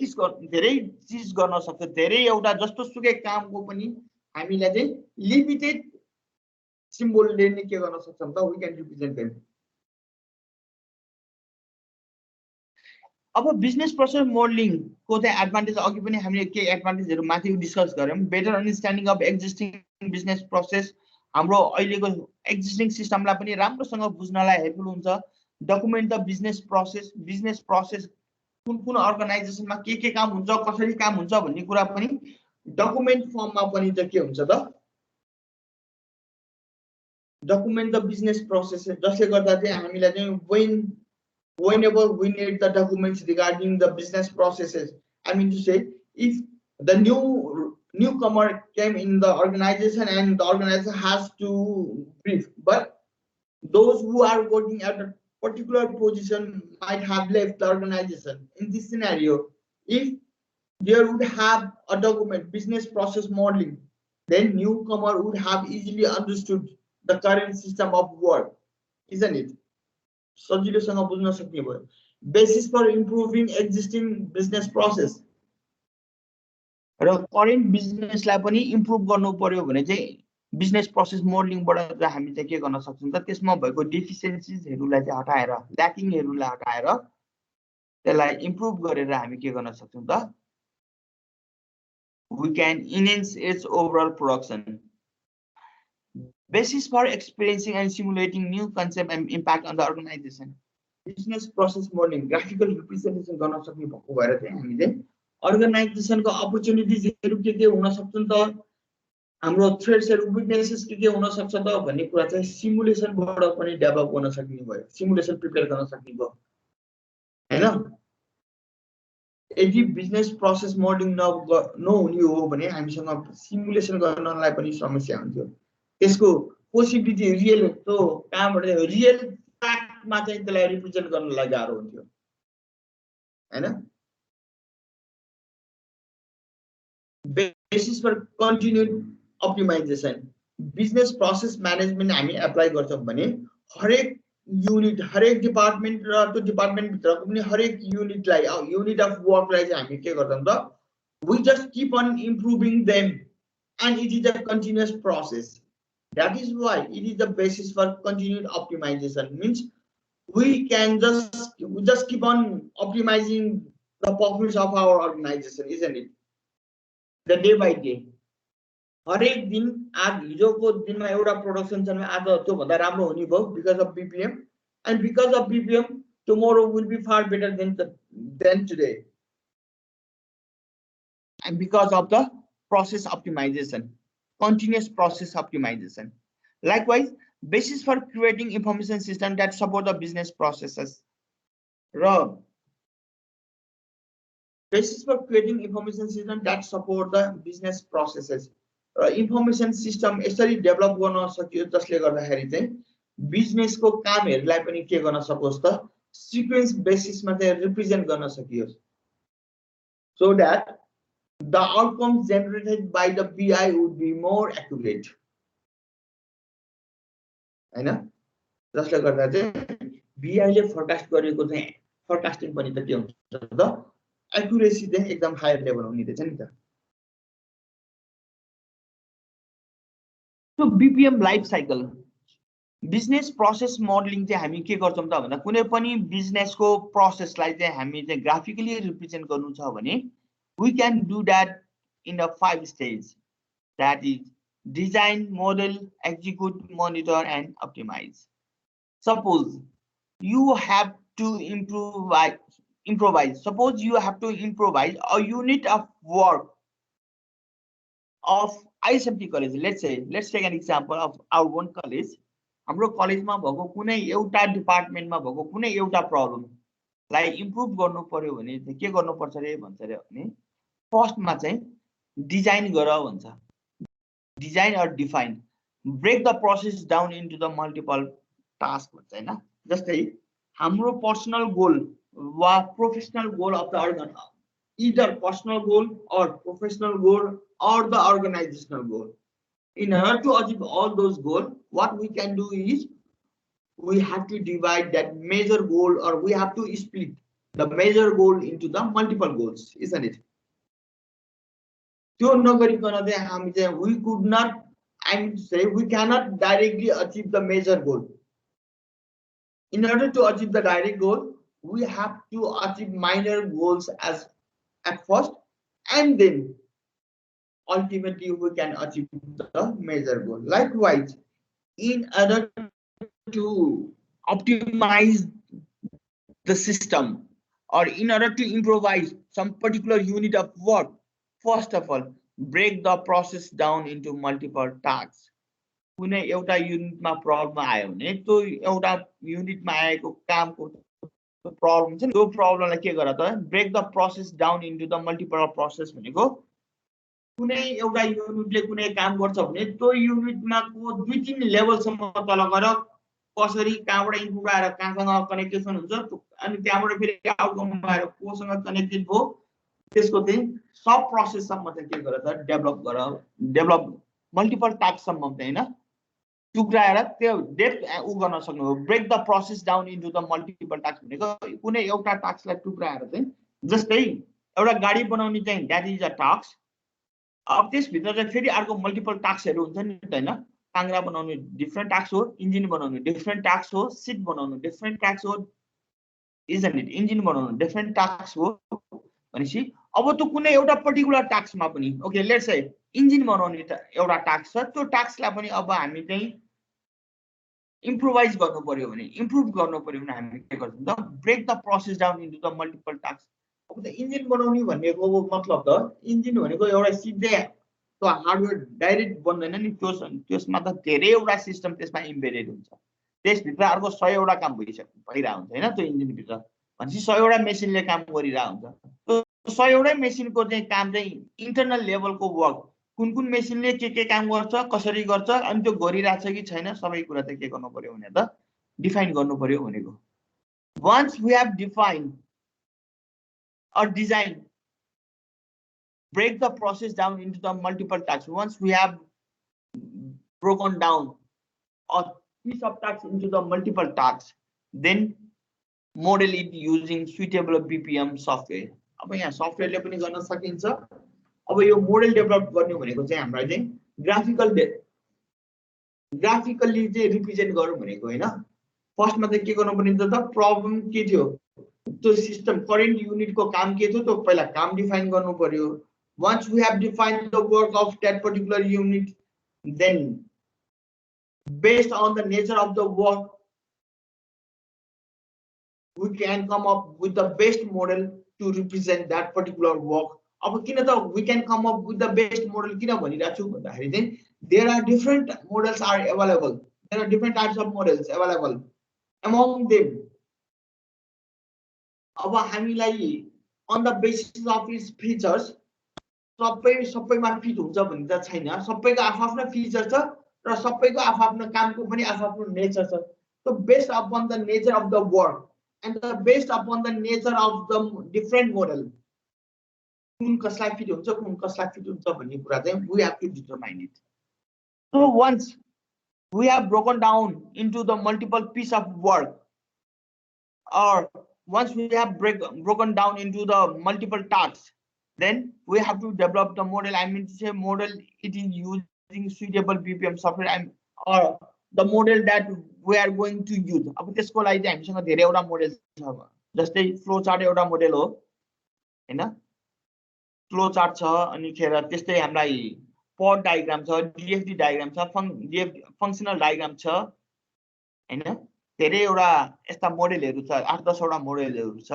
चीज गर्न सक्छ, धेरै एउटा जस्तो सुकै कामको पनि हामीलाई चाहिँ लिमिटेड सिम्बल ले नि के गर्न सक्छौं त, we can represent them. अब बिजनेस प्रोसेस मोडलिङ को चाहिँ एडभान्टेज अघि पनि हामीले के एडभान्टेजहरु माथि डिस्कस गर्यौं. Better understanding of existing business process हाम्रो अहिलेको एक्जिस्टिङ सिस्टमलाई पनि राम्रोसँग बुझ्नलाई हेल्पफुल हुन्छ. डकुमेन्ट द बिजनेस प्रोसेस कुन कुन अर्गनाइजेसनमा के काम हुन्छ, कसरी काम हुन्छ भन्ने कुरा पनि डकुमेन्ट फर्ममा पनि त के हुन्छ त, डकुमेन्ट द बिजनेस प्रोसेस, जसले गर्दा चाहिँ हामीलाई चाहिँ whenever we need the documents regarding the business processes, I mean to say, if the newcomer came in the organization and the organization has to brief, but those who are working at a particular position might have left the organization. In this scenario, if there would have a document, business process modeling, then newcomer would have easily understood the current system of work, isn't it? सजिलोसँग बुझ्न सक्ने भयो. Basis for improving existing business process र current बिजनेसलाई पनि improve गर्नु पर्यो भने चाहिँ बिजनेस प्रोसेस मोडलिङबाट हामी चाहिँ के गर्न सक्छौं त, त्यसमा भएको डिफिसिएन्सीजहरुलाई चाहिँ हटाएर, ल्याकिङहरुलाई हटाएर त्यसलाई इम्प्रुभ गरेर हामी के गर्न सक्छौं त, we can enhance its overall production. Basis for experiencing and simulating new concept and impact on the organization. Business process modeling, graphical representation गर्न सक्ने भएको भएर चाहिँ हामीले अर्गनाइजेसन को अपर्चुनिटिजहरु के हुन सक्छन् त, हाम्रो थ्रेड्सहरु विकनेसेस के हुन सक्छ त भन्ने कुरा चाहिँ सिमुलेसनबाट पनि डेभलप गर्न सक्ने भयो, सिमुलेसन प्रिपेयर गर्न सक्ने भयो हैन. यदि बिजनेस प्रोसेस मोडलिङ नहुने हो भने हामीसँग सिमुलेसन गर्नलाई पनि समस्या हुन्थ्यो. त्यसको पोसिबिलिटी रियल तो कहाँबाट रियल फ्याक्टमा चाहिँ त्यसलाई रिप्रेजेन्ट गर्नलाई गाह्रो हुन्थ्यो हैन. Basis for continued optimisation, business process management हामी एप्लाई गर्छौं भने हरेक युनिट, हरेक डिपार्टमेन्ट र त्यो डिपार्टमेन्ट भित्रको पनि हरेक युनिटलाई, युनिट अफ वर्कलाई चाहिँ हामी के गर्छौं त, we just keep on improving them and it is a continuous process. That is why it is the basis for continued optimization. Means we can just keep on optimizing the performance of our organization, isn't it? The day by day. हरेक दिन आज हिजोको दिनमा एउटा production छ भने आज त्यो भन्दा राम्रो हुने भयो because of BPM, and because of BPM tomorrow will be far better than today. And because of the process optimization, continuous process optimization. Likewise, basis for creating information system that support the business processes. Basis for creating information system that support the business processes. Information system यसरी develop गर्न सकियो जसले गर्दाखेरि चाहिँ business को कामहरुलाई पनि के गर्न सकोस् त, सिक्वेन्स बेसिसमा चाहिँ रिप्रेजेन्ट गर्न सकियोस्, so that the outcomes generated by the BI would be more accurate. हैन, जसले गर्दा चाहिँ BI ले फोरकास्ट गरेको चाहिँ फोरकास्टिङ पनि त के हुन्छ त, एक्युरेसी चाहिँ एकदम हायर लेभल हुने रहेछ नि त. So BPM life cycle, business process modelling चाहिँ हामी के गर्छौं त भन्दा कुनै पनि बिजनेस को प्रोसेसलाई चाहिँ हामी चाहिँ ग्राफिकली रिप्रेजेन्ट गर्नु छ भने we can do that in a 5 stages, that is design, model, execute, monitor and optimize. Suppose you have to improvise. Suppose you have to improvise a unit of work of ISMT college. Let's take an example of our own college. हाम्रो कलेजमा भएको कुनै एउटा डिपार्टमेन्टमा भएको कुनै एउटा प्रब्लमलाई improve गर्नु पर्यो भने चाहिँ के गर्नु पर्छ रे भन्छ रे भने फर्स्टमा चाहिँ डिजाइन गर भन्छ, design or define. break the process down into the multiple tasks भन्छ हैन जस्तै हाम्रो पर्सनल गोल वा professional goal of the organ either personal goal or professional goal or the organizational goal. In order to achieve all those goals, what we can do is we have to divide that major goal, or we have to split the major goal into the multiple goals, isn't it? त्यो नगरिकन चाहिँ हामी चाहिँ we could not, I mean to say, we cannot directly achieve the major goal. In order to achieve the direct goal, we have to achieve minor goals at first, and then ultimately we can achieve the major goal. Likewise, in order to optimize the system, or in order to improvise some particular unit of work, first of all, break the process down into multiple tasks. कुनै एउटा युनिटमा problem आयो भने त्यो एउटा युनिटमा आएको कामको problem छ नि, त्यो प्रब्लमलाई के गर त break the process down into the multiple process भनेको कुनै एउटा युनिटले कुनै काम गर्छ भने त्यो युनिटमा को दुई तीन लेभलसम्म तल गएर कसरी कहाँबाट इनपुट आएर कहाँसँग कनेक्टेसन हुन्छ अनि त्यहाँबाट फेरि आउटकम आएर कोसँग कनेक्टेड भयो त्यसको चाहिँ सब प्रोसेससम्म चाहिँ के गर त डेभलप मल्टिपल टास्कसम्म चाहिँ हैन टुक्राएर त्यो डेप्थ उ गर्न सक्नु हो. Break the process down into the multiple task भनेको कुनै एउटा टास्कलाई टुक्राएर चाहिँ जस्तै एउटा गाडी बनाउने चाहिँ द्याट इज अ टास्क. अब त्यसभित्र चाहिँ फेरि अर्को मल्टिपल टास्कहरू हुन्छ नि त हैन. टाङ्ग्रा बनाउने डिफ्रेन्ट टास्क हो, इन्जिन बनाउने डिफ्रेन्ट टास्क हो, सिट बनाउने डिफ्रेन्ट टास्क हो, इजन्ट इट. इन्जिन बनाउने डिफ्रेन्ट टास्क हो भनेपछि अब त्यो कुनै एउटा पर्टिकुलर टास्कमा पनि ओके लेट्स से इन्जिन बनाउने एउटा टास्क छ, त्यो टास्कलाई पनि अब हामी चाहिँ इम्प्रोभाइज गर्नु पर्यो भने इम्प्रुभ गर्नु पर्यो भने हामी के गर्छौँ त break the process down into the multiple task. अब त इन्जिन बनाउने भनेको मतलब त इन्जिन भनेको एउटा सिधै त्यो हार्डवेयर डाइरेक्ट बन्दैन नि, त्यसमा त धेरैवटा सिस्टम त्यसमा इम्बेडेड हुन्छ. त्यसभित्र अर्को 100 वटा काम भइरहेको हुन्छ हैन. त्यो इन्जिनभित्र भनेपछि 100 वटा मेसिनले काम गरिरहेको हुन्छ. त्यो 100 वटै मेसिनको चाहिँ काम चाहिँ इन्टरनल लेभलको वर्क कुन कुन मेसिनले के काम गर्छ कसरी गर्छ अनि त्यो गरिरहेछ कि छैन सबै कुरा चाहिँ के गर्नु पर्यो भने त डिफाइन गर्नु पर्यो भनेको. Once we have defined or design, break the process down into the multiple tasks. Once we have broken down a piece of tasks into the multiple tasks, then model it using suitable BPM software. अब यहाँ सफ्टवेयरले पनि गर्न सकिन्छ. अब यो model develop गर्ने भनेको चाहिँ हामीलाई चाहिँ ग्राफिकली चाहिँ रिप्रेजेन्ट गरौँ भनेको हैन. फर्स्टमा चाहिँ के गर्नु पर्ने त प्रब्लम के थियो, त्यो सिस्टम करेन्ट युनिटको काम के थियो त्यो पहिला काम डिफाइन गर्नु पर्यो. Once we have defined the work of that particular unit, then based on the nature of the work we can come up with the best model to represent that particular work. अब किन त we can come up with the best model किन भनिरहेको छु भन्दाखेरि चाहिँ there are different models are available. There are different types of models available. Among them, अब हामीलाई on the basis of its features सबैमा फिट हुन्छ भन्ने त छैन. सबैको आफ्नो फिचर छ र सबैको आफ्नो कामको पनि आफ्नो नेचर छ. So based upon the nature of the work and based upon the nature of the different model, कुन कसलाई फिट हुन्छ कुन कसलाई फिट हुन्छ भन्ने कुरा चाहिँ we have to determine it. So once we have broken down into the multiple piece of work, or once we have broken down into the multiple tasks, then we have to develop the model. I mean to say model it is using suitable BPM software or the model that we are going to use. अब त्यसको लागि चाहिँ हामीसँग धेरैवटा model छ. जस्तै flow chart एउटा model हो हैन. फ्लो चार्ट छ अनि खेर त्यस्तै हामीलाई पड डायग्राम छ, DFD डायग्राम छ, फंक्शनल डायग्राम छ हैन. धेरैवटा यस्ता मोडलहरु छ, 8-10 वटा मोडलहरु छ.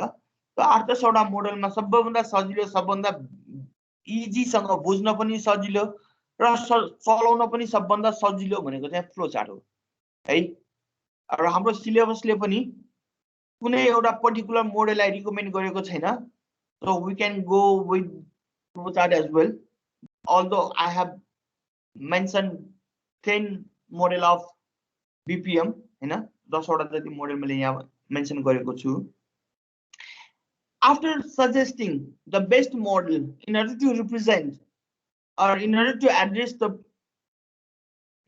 त्यो 8-10 वटा मोडलमा सबैभन्दा सजिलो सबभन्दा इजी सँग बुझ्न पनि सजिलो र चलाउन पनि सबभन्दा सजिलो भनेको चाहिँ फ्लो चार्ट हो है. र हाम्रो सिलेबसले पनि कुनै एउटा पर्टिकुलर मोडललाई रिकमेन्ड गरेको छैन. So we can go with flow chart as well. Although I have mentioned 10 model of BPM, you know, 10 वटा जति मोडल मैले यहाँ मेन्सन गरेको छु. After suggesting the best model in order to represent or in order to address the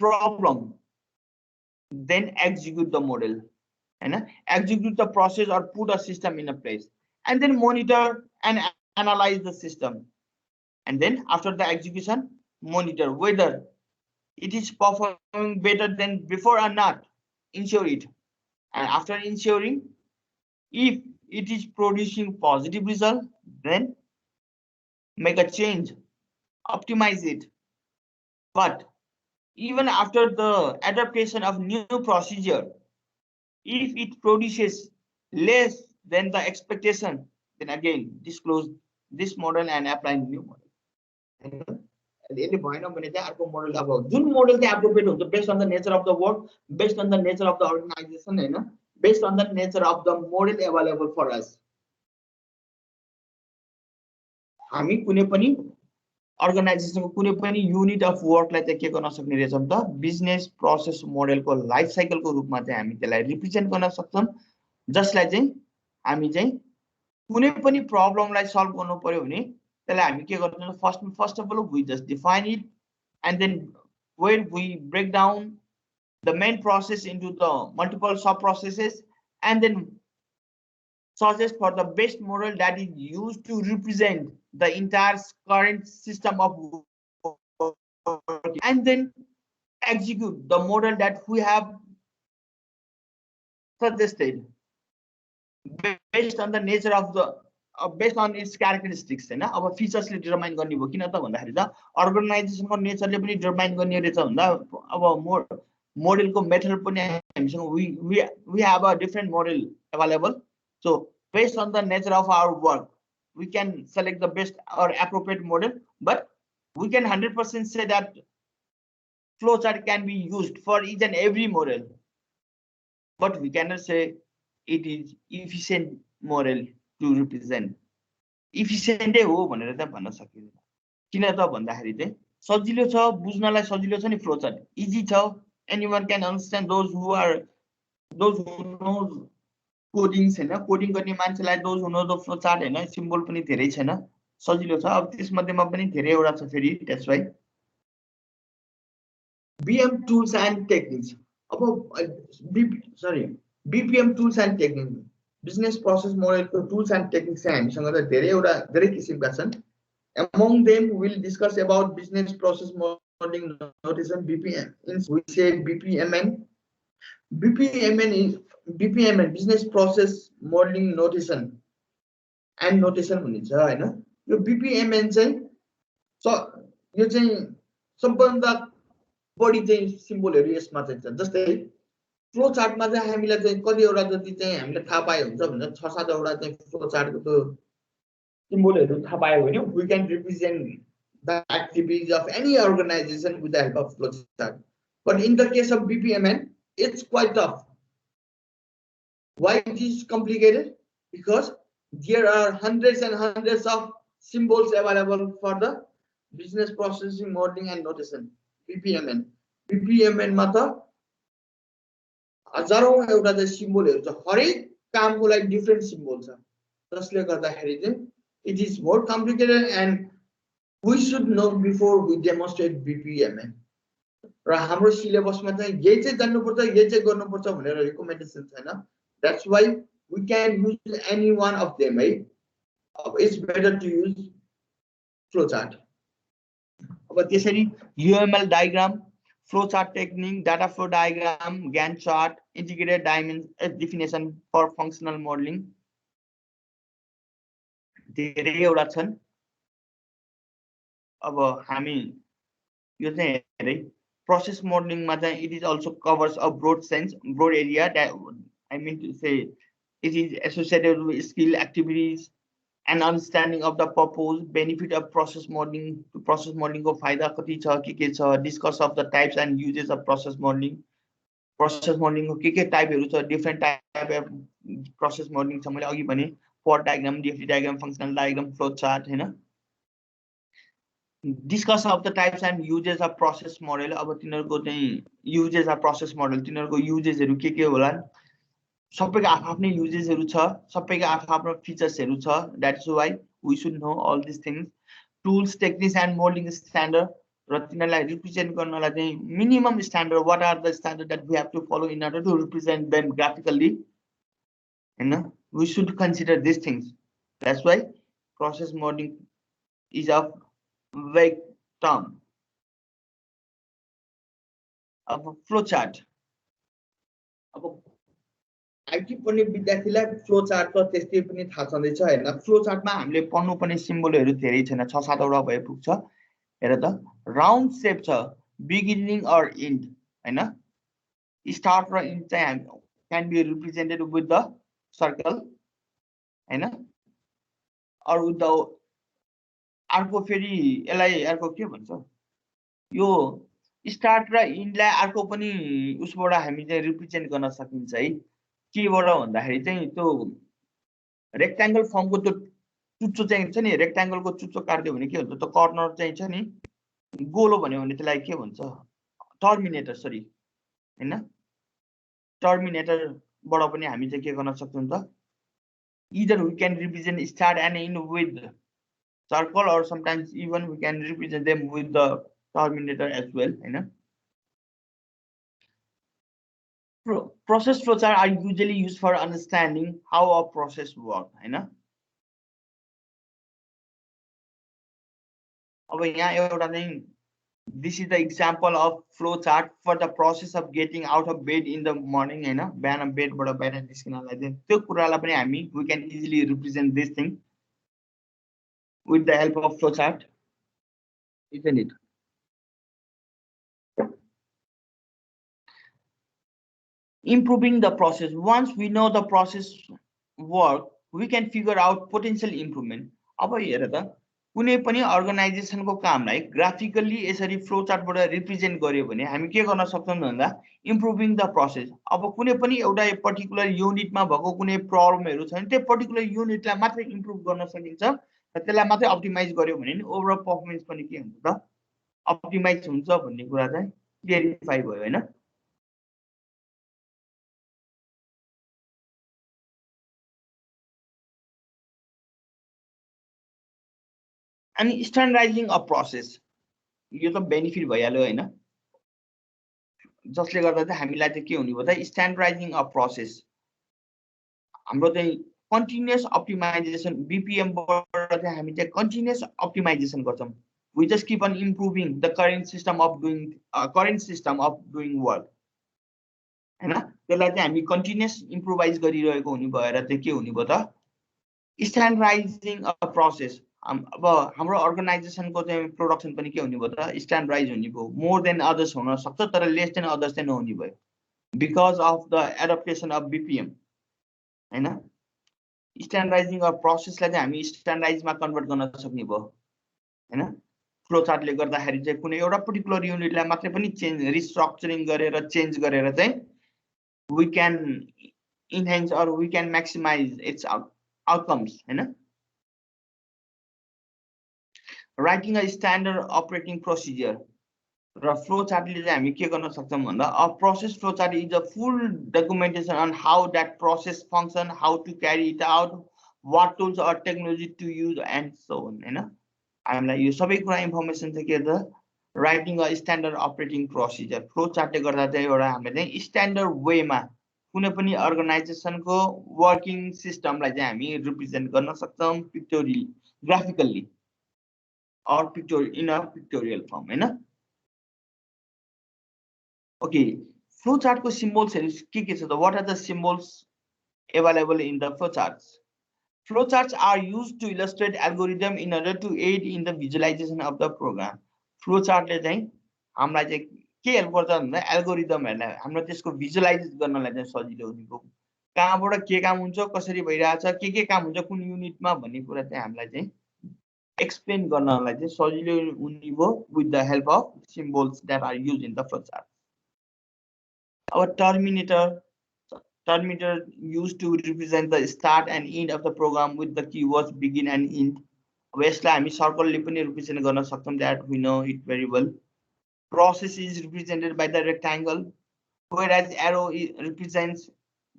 problem, then execute the model and execute the process or put a system in a place, and then monitor and analyze the system, and then after the execution monitor whether it is performing better than before or not, ensure it, and after ensuring if it is producing positive result, then make a change, optimize it. But even after the adaptation of new procedure, if it produces less than the expectation, then again disclose this model and apply new model. यसले भएन भने चाहिँ अर्को model अब जुन model चाहिँ appropriate हुन्छ based on the nature of the work, based on the nature of the organisation, हैन, based on the nature of the model available for us. हामी कुनै पनि अर्गनाइजेसनको कुनै पनि युनिट अफ वर्कलाई चाहिँ के गर्न सक्ने रहेछौं त बिजनेस प्रोसेस मोडलको लाइफ साइकलको रूपमा चाहिँ हामी त्यसलाई रिप्रेजेन्ट गर्न सक्छौं, जसलाई चाहिँ हामी चाहिँ कुनै पनि प्रब्लमलाई सल्भ गर्नु पर्यो भने त्यसलाई हामी के गर्छौं first of all we just define it and then where we break down the main process into the multiple sub processes and then suggest for the best model that is used to represent the entire current system of work, and then execute the model that we have suggested based on the nature of the based on its characteristics, हैन. अब फिचर्सले determine गर्ने हो, किन त भन्दाखेरि त अर्गनाइजेसनको नेचरले पनि determine गर्ने रहेछ भन्दा अब मोडलको मेथड पनि हामीसँग we have a different model available. So based on the nature of our work, we can select the best or appropriate model, but we can 100% say that flowchart can be used for each and every model, but we cannot say it is efficient model to represent. Efficient हो भनेर त भन्न सकिदैन, किन त भन्दाखेरि चाहिँ सजिलो छ, बुझ्नलाई सजिलो छ नि flowchart, easy छ, anyone can understand, those who knows coding छैन, कोडिङ गर्ने मान्छेलाई दोज हुनु द फ्लो चार्ट हैन, सिम्बल पनि धेरै छैन, सजिलो छ. अब त्यस मध्येमा पनि धेरै एउटा छ फेरि, that's why BM tools and techniques. अब BPM tools and techniques, business process मोडलको टुल्स एन्ड टेक्निक्स चाहिँ हामीसँग त धेरै किसिमका छन्. Among them we will discuss about business process modeling notation, BPM. We say BPMN. BPMN business process modeling notation and notation हुनेछ हैन. यो BPMN चाहिँ यो चाहिँ सबभन्दा बढी चाहिँ सिम्बलहरु यसमा चाहिँ छ. जस्तै फ्लो चार्टमा चाहिँ हामीलाई चाहिँ कतिवटा जति चाहिँ हामीले थाहा पाए हुन्छ भने 6-7 वटा चाहिँ फ्लो चार्टको त्यो सिम्बलहरु थाहा पायो भने we can represent the activities of any organization with the help of flow chart. But in the case of BPMN, it's quite tough. Why it is complicated? Because there are hundreds and hundreds of symbols available for the business processing modeling and notation. BPMN. BPMN मा त हजारौं एउटा चाहिँ सिम्बलहरु छ, हरेक कामको लागि different symbol छ, जसले गर्दाखेरि चाहिँ it is more complicated and we should know before we demonstrate BPMN. र हाम्रो सिलेबसमा चाहिँ यही चाहिँ जान्नुपर्छ, यही चाहिँ गर्नुपर्छ भनेर रिकमेन्डेसन छैन. That's why we can use any one of them, right? It's better to use flowchart. अब त्यसरी UML diagram, flowchart technique, data flow diagram, Gantt chart, integrated definition for functional modeling. धेरै एउटा छन्. अब हामी यो चाहिँ हेरै process modeling मा चाहिँ it is also covers a broad sense, broad area that I mean to say it is associated with skill, activities, and understanding of the purpose, benefit of process modeling. Process modeling को फाइदा कति छ, के छ, discuss of the types and uses of process modeling. Process modeling को के टाइपहरु छ, different type of process modeling छ, मैले अघि भने POT diagram, DFT diagram, functional diagram, flow chart हैन. discuss of the types and uses of process model. अब तिनीहरुको चाहिँ uses of process model, तिनीहरुको usesहरु के होला, सबैको आफ्नै usesहरु छ, सबैको आफ्नो featuresहरु छ. That's why we should know all these things. Tools, techniques and modeling standard, र तिनीहरुलाई represent गर्नलाई चाहिँ minimum standard, what are the standard that we have to follow in order to represent them graphically, and we should consider these things. That's why process modeling is a vague term. अब flow chart, अब IT पढ्ने विद्यार्थीलाई flow chart त त्यस्तै पनि थाहा छँदैछ हैन. फ्लो चार्टमा हामीले पढ्नुपर्ने सिम्बलहरु धेरै छैन, 6-7 वटा भए पुग्छ. हेर त, राउन्ड शेप छ, बिगिनिङ अर एन्ड हैन. स्टार्ट र एन्ड चाहिँ can be represented with the circle हैन, अर विथ द अर्को फेरि यसलाई अर्को के भन्छ, यो स्टार्ट र एन्डलाई अर्को पनि उसबाट हामी चाहिँ रिप्रेजेन्ट गर्न सकिन्छ है. केबाट भन्दाखेरि चाहिँ त्यो रेक्ट्याङ्गल फर्मको त्यो चुच्चो चाहिँ छ नि, रेक्ट्याङ्गलको चुच्चो काट्यो भने के हुन्छ, त्यो कर्नर चाहिँ छ नि गोलो भन्यो भने त्यसलाई के भन्छ, टर्मिनेटर, सरी हैन, टर्मिनेटरबाट पनि हामी चाहिँ के गर्न सक्छौं त, either we can represent start and end with circle, or sometimes even we can represent them with the terminator as well, हैन. Process flowchart are usually used for understanding how a process works, हैन. अब यहाँ एउटा चाहिँ, this is the example of flow chart for the process of getting out of bed in the morning, हैन. बिहान बेडबाट बाहिर निस्किनलाई चाहिँ त्यो कुरालाई पनि हामी we can easily represent this thing with the help of flow chart, isn't it? Improving the process. Once we know the process work, we can figure out potential improvement. अब हेर त, कुनै पनि अर्गनाइजेसनको कामलाई ग्राफिकली यसरी फ्लो चार्टबाट रिप्रेजेन्ट गर्यो भने हामी के गर्न सक्छौं भन्दा इम्प्रुभिङ द प्रोसेस. अब कुनै पनि एउटा पर्टिकुलर युनिटमा भएको कुनै प्रब्लमहरु छ भने त्यो पर्टिकुलर युनिटलाई मात्र इम्प्रुभ गर्न सकिन्छ, र त्यसलाई मात्र अप्टिमाइज गर्यो भने नि ओभरअल परफर्मेन्स पनि के हुन्छ त, अप्टिमाइज हुन्छ भन्ने कुरा चाहिँ क्लियरिफाई भयो हैन. अनि स्ट्यान्डर्डाइजिङ अफ प्रोसेस, यो त बेनिफिट भइहाल्यो हैन, जसले गर्दा चाहिँ हामीलाई चाहिँ के हुने भयो त, स्ट्यान्डर्डाइजिङ अफ प्रोसेस. हाम्रो चाहिँ कन्टिन्युअस अप्टिमाइजेसन, बीपीएम बाट चाहिँ हामी चाहिँ कन्टिन्युअस अप्टिमाइजेसन गर्छौं. We just keep on improving the current system of doing work हैन. त्यसलाई चाहिँ हामी कन्टिन्युअस इम्प्रुभाइज गरिरहेको हुने भएर चाहिँ के हुने भयो त, स्ट्यान्डर्डाइजिङ अफ प्रोसेस. अब हाम्रो अर्गनाइजेसनको चाहिँ प्रोडक्सन पनि के हुने भयो त, स्ट्यान्डर्डाइज हुने भयो. मोर देन अदर्स हुन सक्छ तर लेस देन अदर्स चाहिँ नहुने भयो, because of the adaptation of BPM हैन. स्ट्यान्डर्डाइजिङ अफ प्रोसेसलाई चाहिँ हामी स्ट्यान्डर्डाइजमा कन्भर्ट गर्न सक्ने भयो हैन. फ्लो चार्टले गर्दाखेरि चाहिँ कुनै एउटा पर्टिकुलर युनिटलाई मात्रै पनि चेन्ज, रिस्ट्रक्चरिङ गरेर चेन्ज गरेर चाहिँ we can enhance or we can maximise its outcomes हैन. Writing a standard operating procedure र फ्लो चार्टले चाहिँ हामी के गर्न सक्छौं भन्दा, a process flow chart is a full documentation on how that process function, how to carry it out, what tools or technology to use and so on हैन. हामीलाई यो सबै कुरा इन्फर्मेसन चाहिँ के त, writing a standard operating procedure. Flow चार्टले गर्दा चाहिँ एउटा हामीले चाहिँ स्ट्यान्डर्ड वेमा कुनै पनि अर्गनाइजेसनको वर्किङ सिस्टमलाई चाहिँ हामी रिप्रेजेन्ट गर्न सक्छौं pictorially, graphically, or in a pictorial form हैन. Okay, flow chart को symbols के छ त, what are the symbols available in the flow charts? Flow charts are used to illustrate algorithm in order to aid in the visualization of the program. Flow chart ले चाहिँ हामीलाई चाहिँ के help गर्छ भन्दा एल्गोरिदमहरुलाई हाम्रो त्यसको भिजुअलाइज गर्नलाई चाहिँ सजिलो हुने भयो. कहाँबाट के काम हुन्छ, कसरी भइरहेछ, के काम हुन्छ कुन युनिटमा भन्ने कुरा चाहिँ हामीलाई चाहिँ explain गर्नलाई चाहिँ सजिलो हुने भयो with the help of symbols that are used in the flow chart. Our terminator used to represent the start and end of the program with the keywords begin and end. अब यसलाई हामी सर्कलले पनि represent गर्न सक्छौं that we know it very well. Process is represented by the rectangle, whereas arrow represents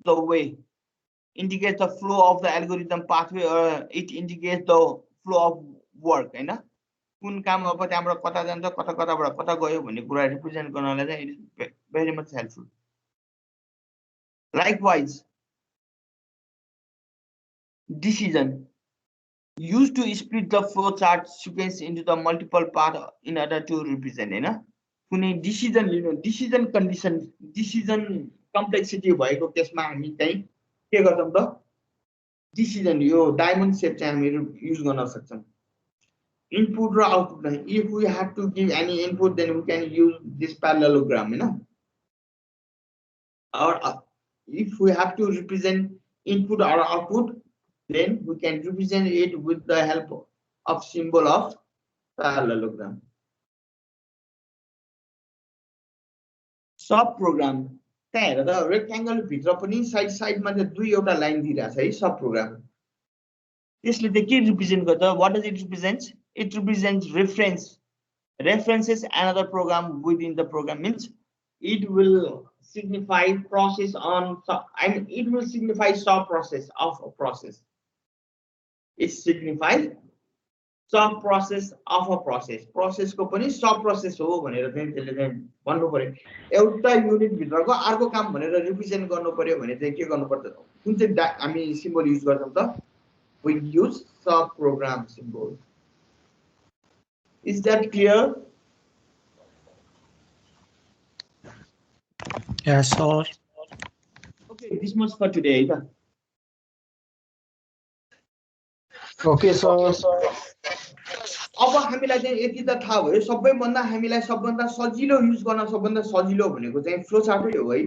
the way, indicates the flow of the algorithm pathway, or it indicates the flow of work. हैन कुन काम अब त्यहाँबाट कता जान्छ कता कताबाट कता गयो भन्ने कुरा रिप्रेजेन्ट गर्नलाई चाहिँ it is very much helpful. Likewise, decision used to split the flow chart sequence into the multiple parts in order to represent. हैन कुनै डिसिजन लिनु डिसिजन कन्डिसन डिसिजन कम्प्लेक्सिटी भएको केसमा हामी चाहिँ के गर्छौं त डिसिजन यो डायमन्ड शेप चाहिँ हामी युज गर्न सक्छौं इनपुट र आउटपुट नै if we have to give any input then we can use this parallelogram हैन or if we have to represent input or output then we can represent it with the help of symbol of parallelogram. Sub program त्यहाँ हेर त rectangle भित्र पनि side साइडमा चाहिँ दुई एउटा लाइन दिइराछ है सब प्रोग्राम यसले चाहिँ के रिप्रेजेन्ट गर्छ what does it represents it represents references another program within the program means it will signify process on it will signify sub process of a process. It signifies sub process of a process. Process को पनि sub process हो भनेर चाहिँ त्यसले चाहिँ भन्नु पर्यो एउटा युनिट भित्रको अर्को काम भनेर रिप्रेजेन्ट गर्नु पर्यो भने चाहिँ के गर्नु पर्छ कुन चाहिँ हामी सिम्बल युज गर्छौं त we use sub program symbol. Is that clear? Yes, sir. Okay, this much for today. Okay, sir. अब हामीलाई चाहिँ यति त थाहा भयो सबैभन्दा हामीलाई सबभन्दा सजिलो युज गर्न सबभन्दा सजिलो भनेको चाहिँ फ्लो चार्टै हो है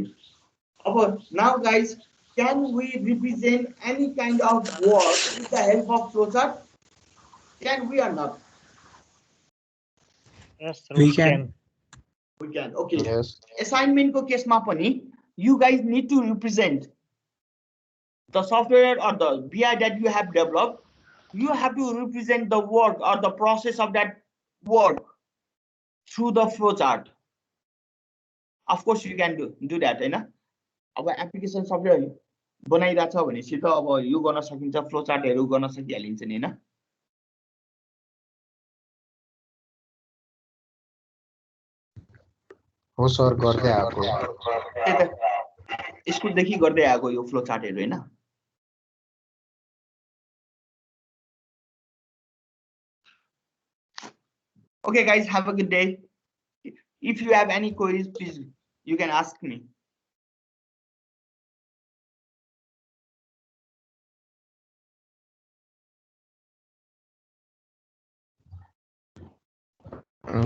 अब now guys can we represent any kind of work with the help of flow chart can we or not Yes, sir, We can. we can okay Yes. assignment ko case ma pani you guys need to represent the software or the BI that you have developed you have to represent the work or the process of that work through the flow chart. Of course you can do that हैन अब application software बनाइराछ भनेपछि त अब यो गर्न सकिन्छ flow चार्टहरु गर्न सकिहालिन्छ नि हैन हो सर गर्दै आएको स्कुल देखि गर्दै आएको यो फ्लो चार्टहरु हैन Okay guys, have a good day. If you have any queries, please you can ask me.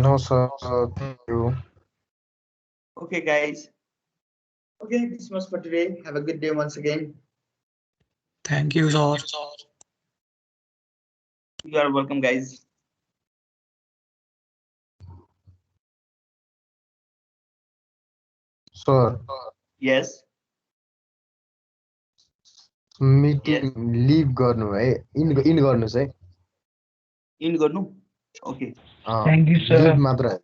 No, sir. Thank you. Okay guys. Okay, this was for today. Have a good day once again. Thank you, sir. You are welcome guys. Sir, Yes. meeting leave गर्नु है in गर्नुस् है In गर्नु. Okay. Thank you, sir. leave मात्र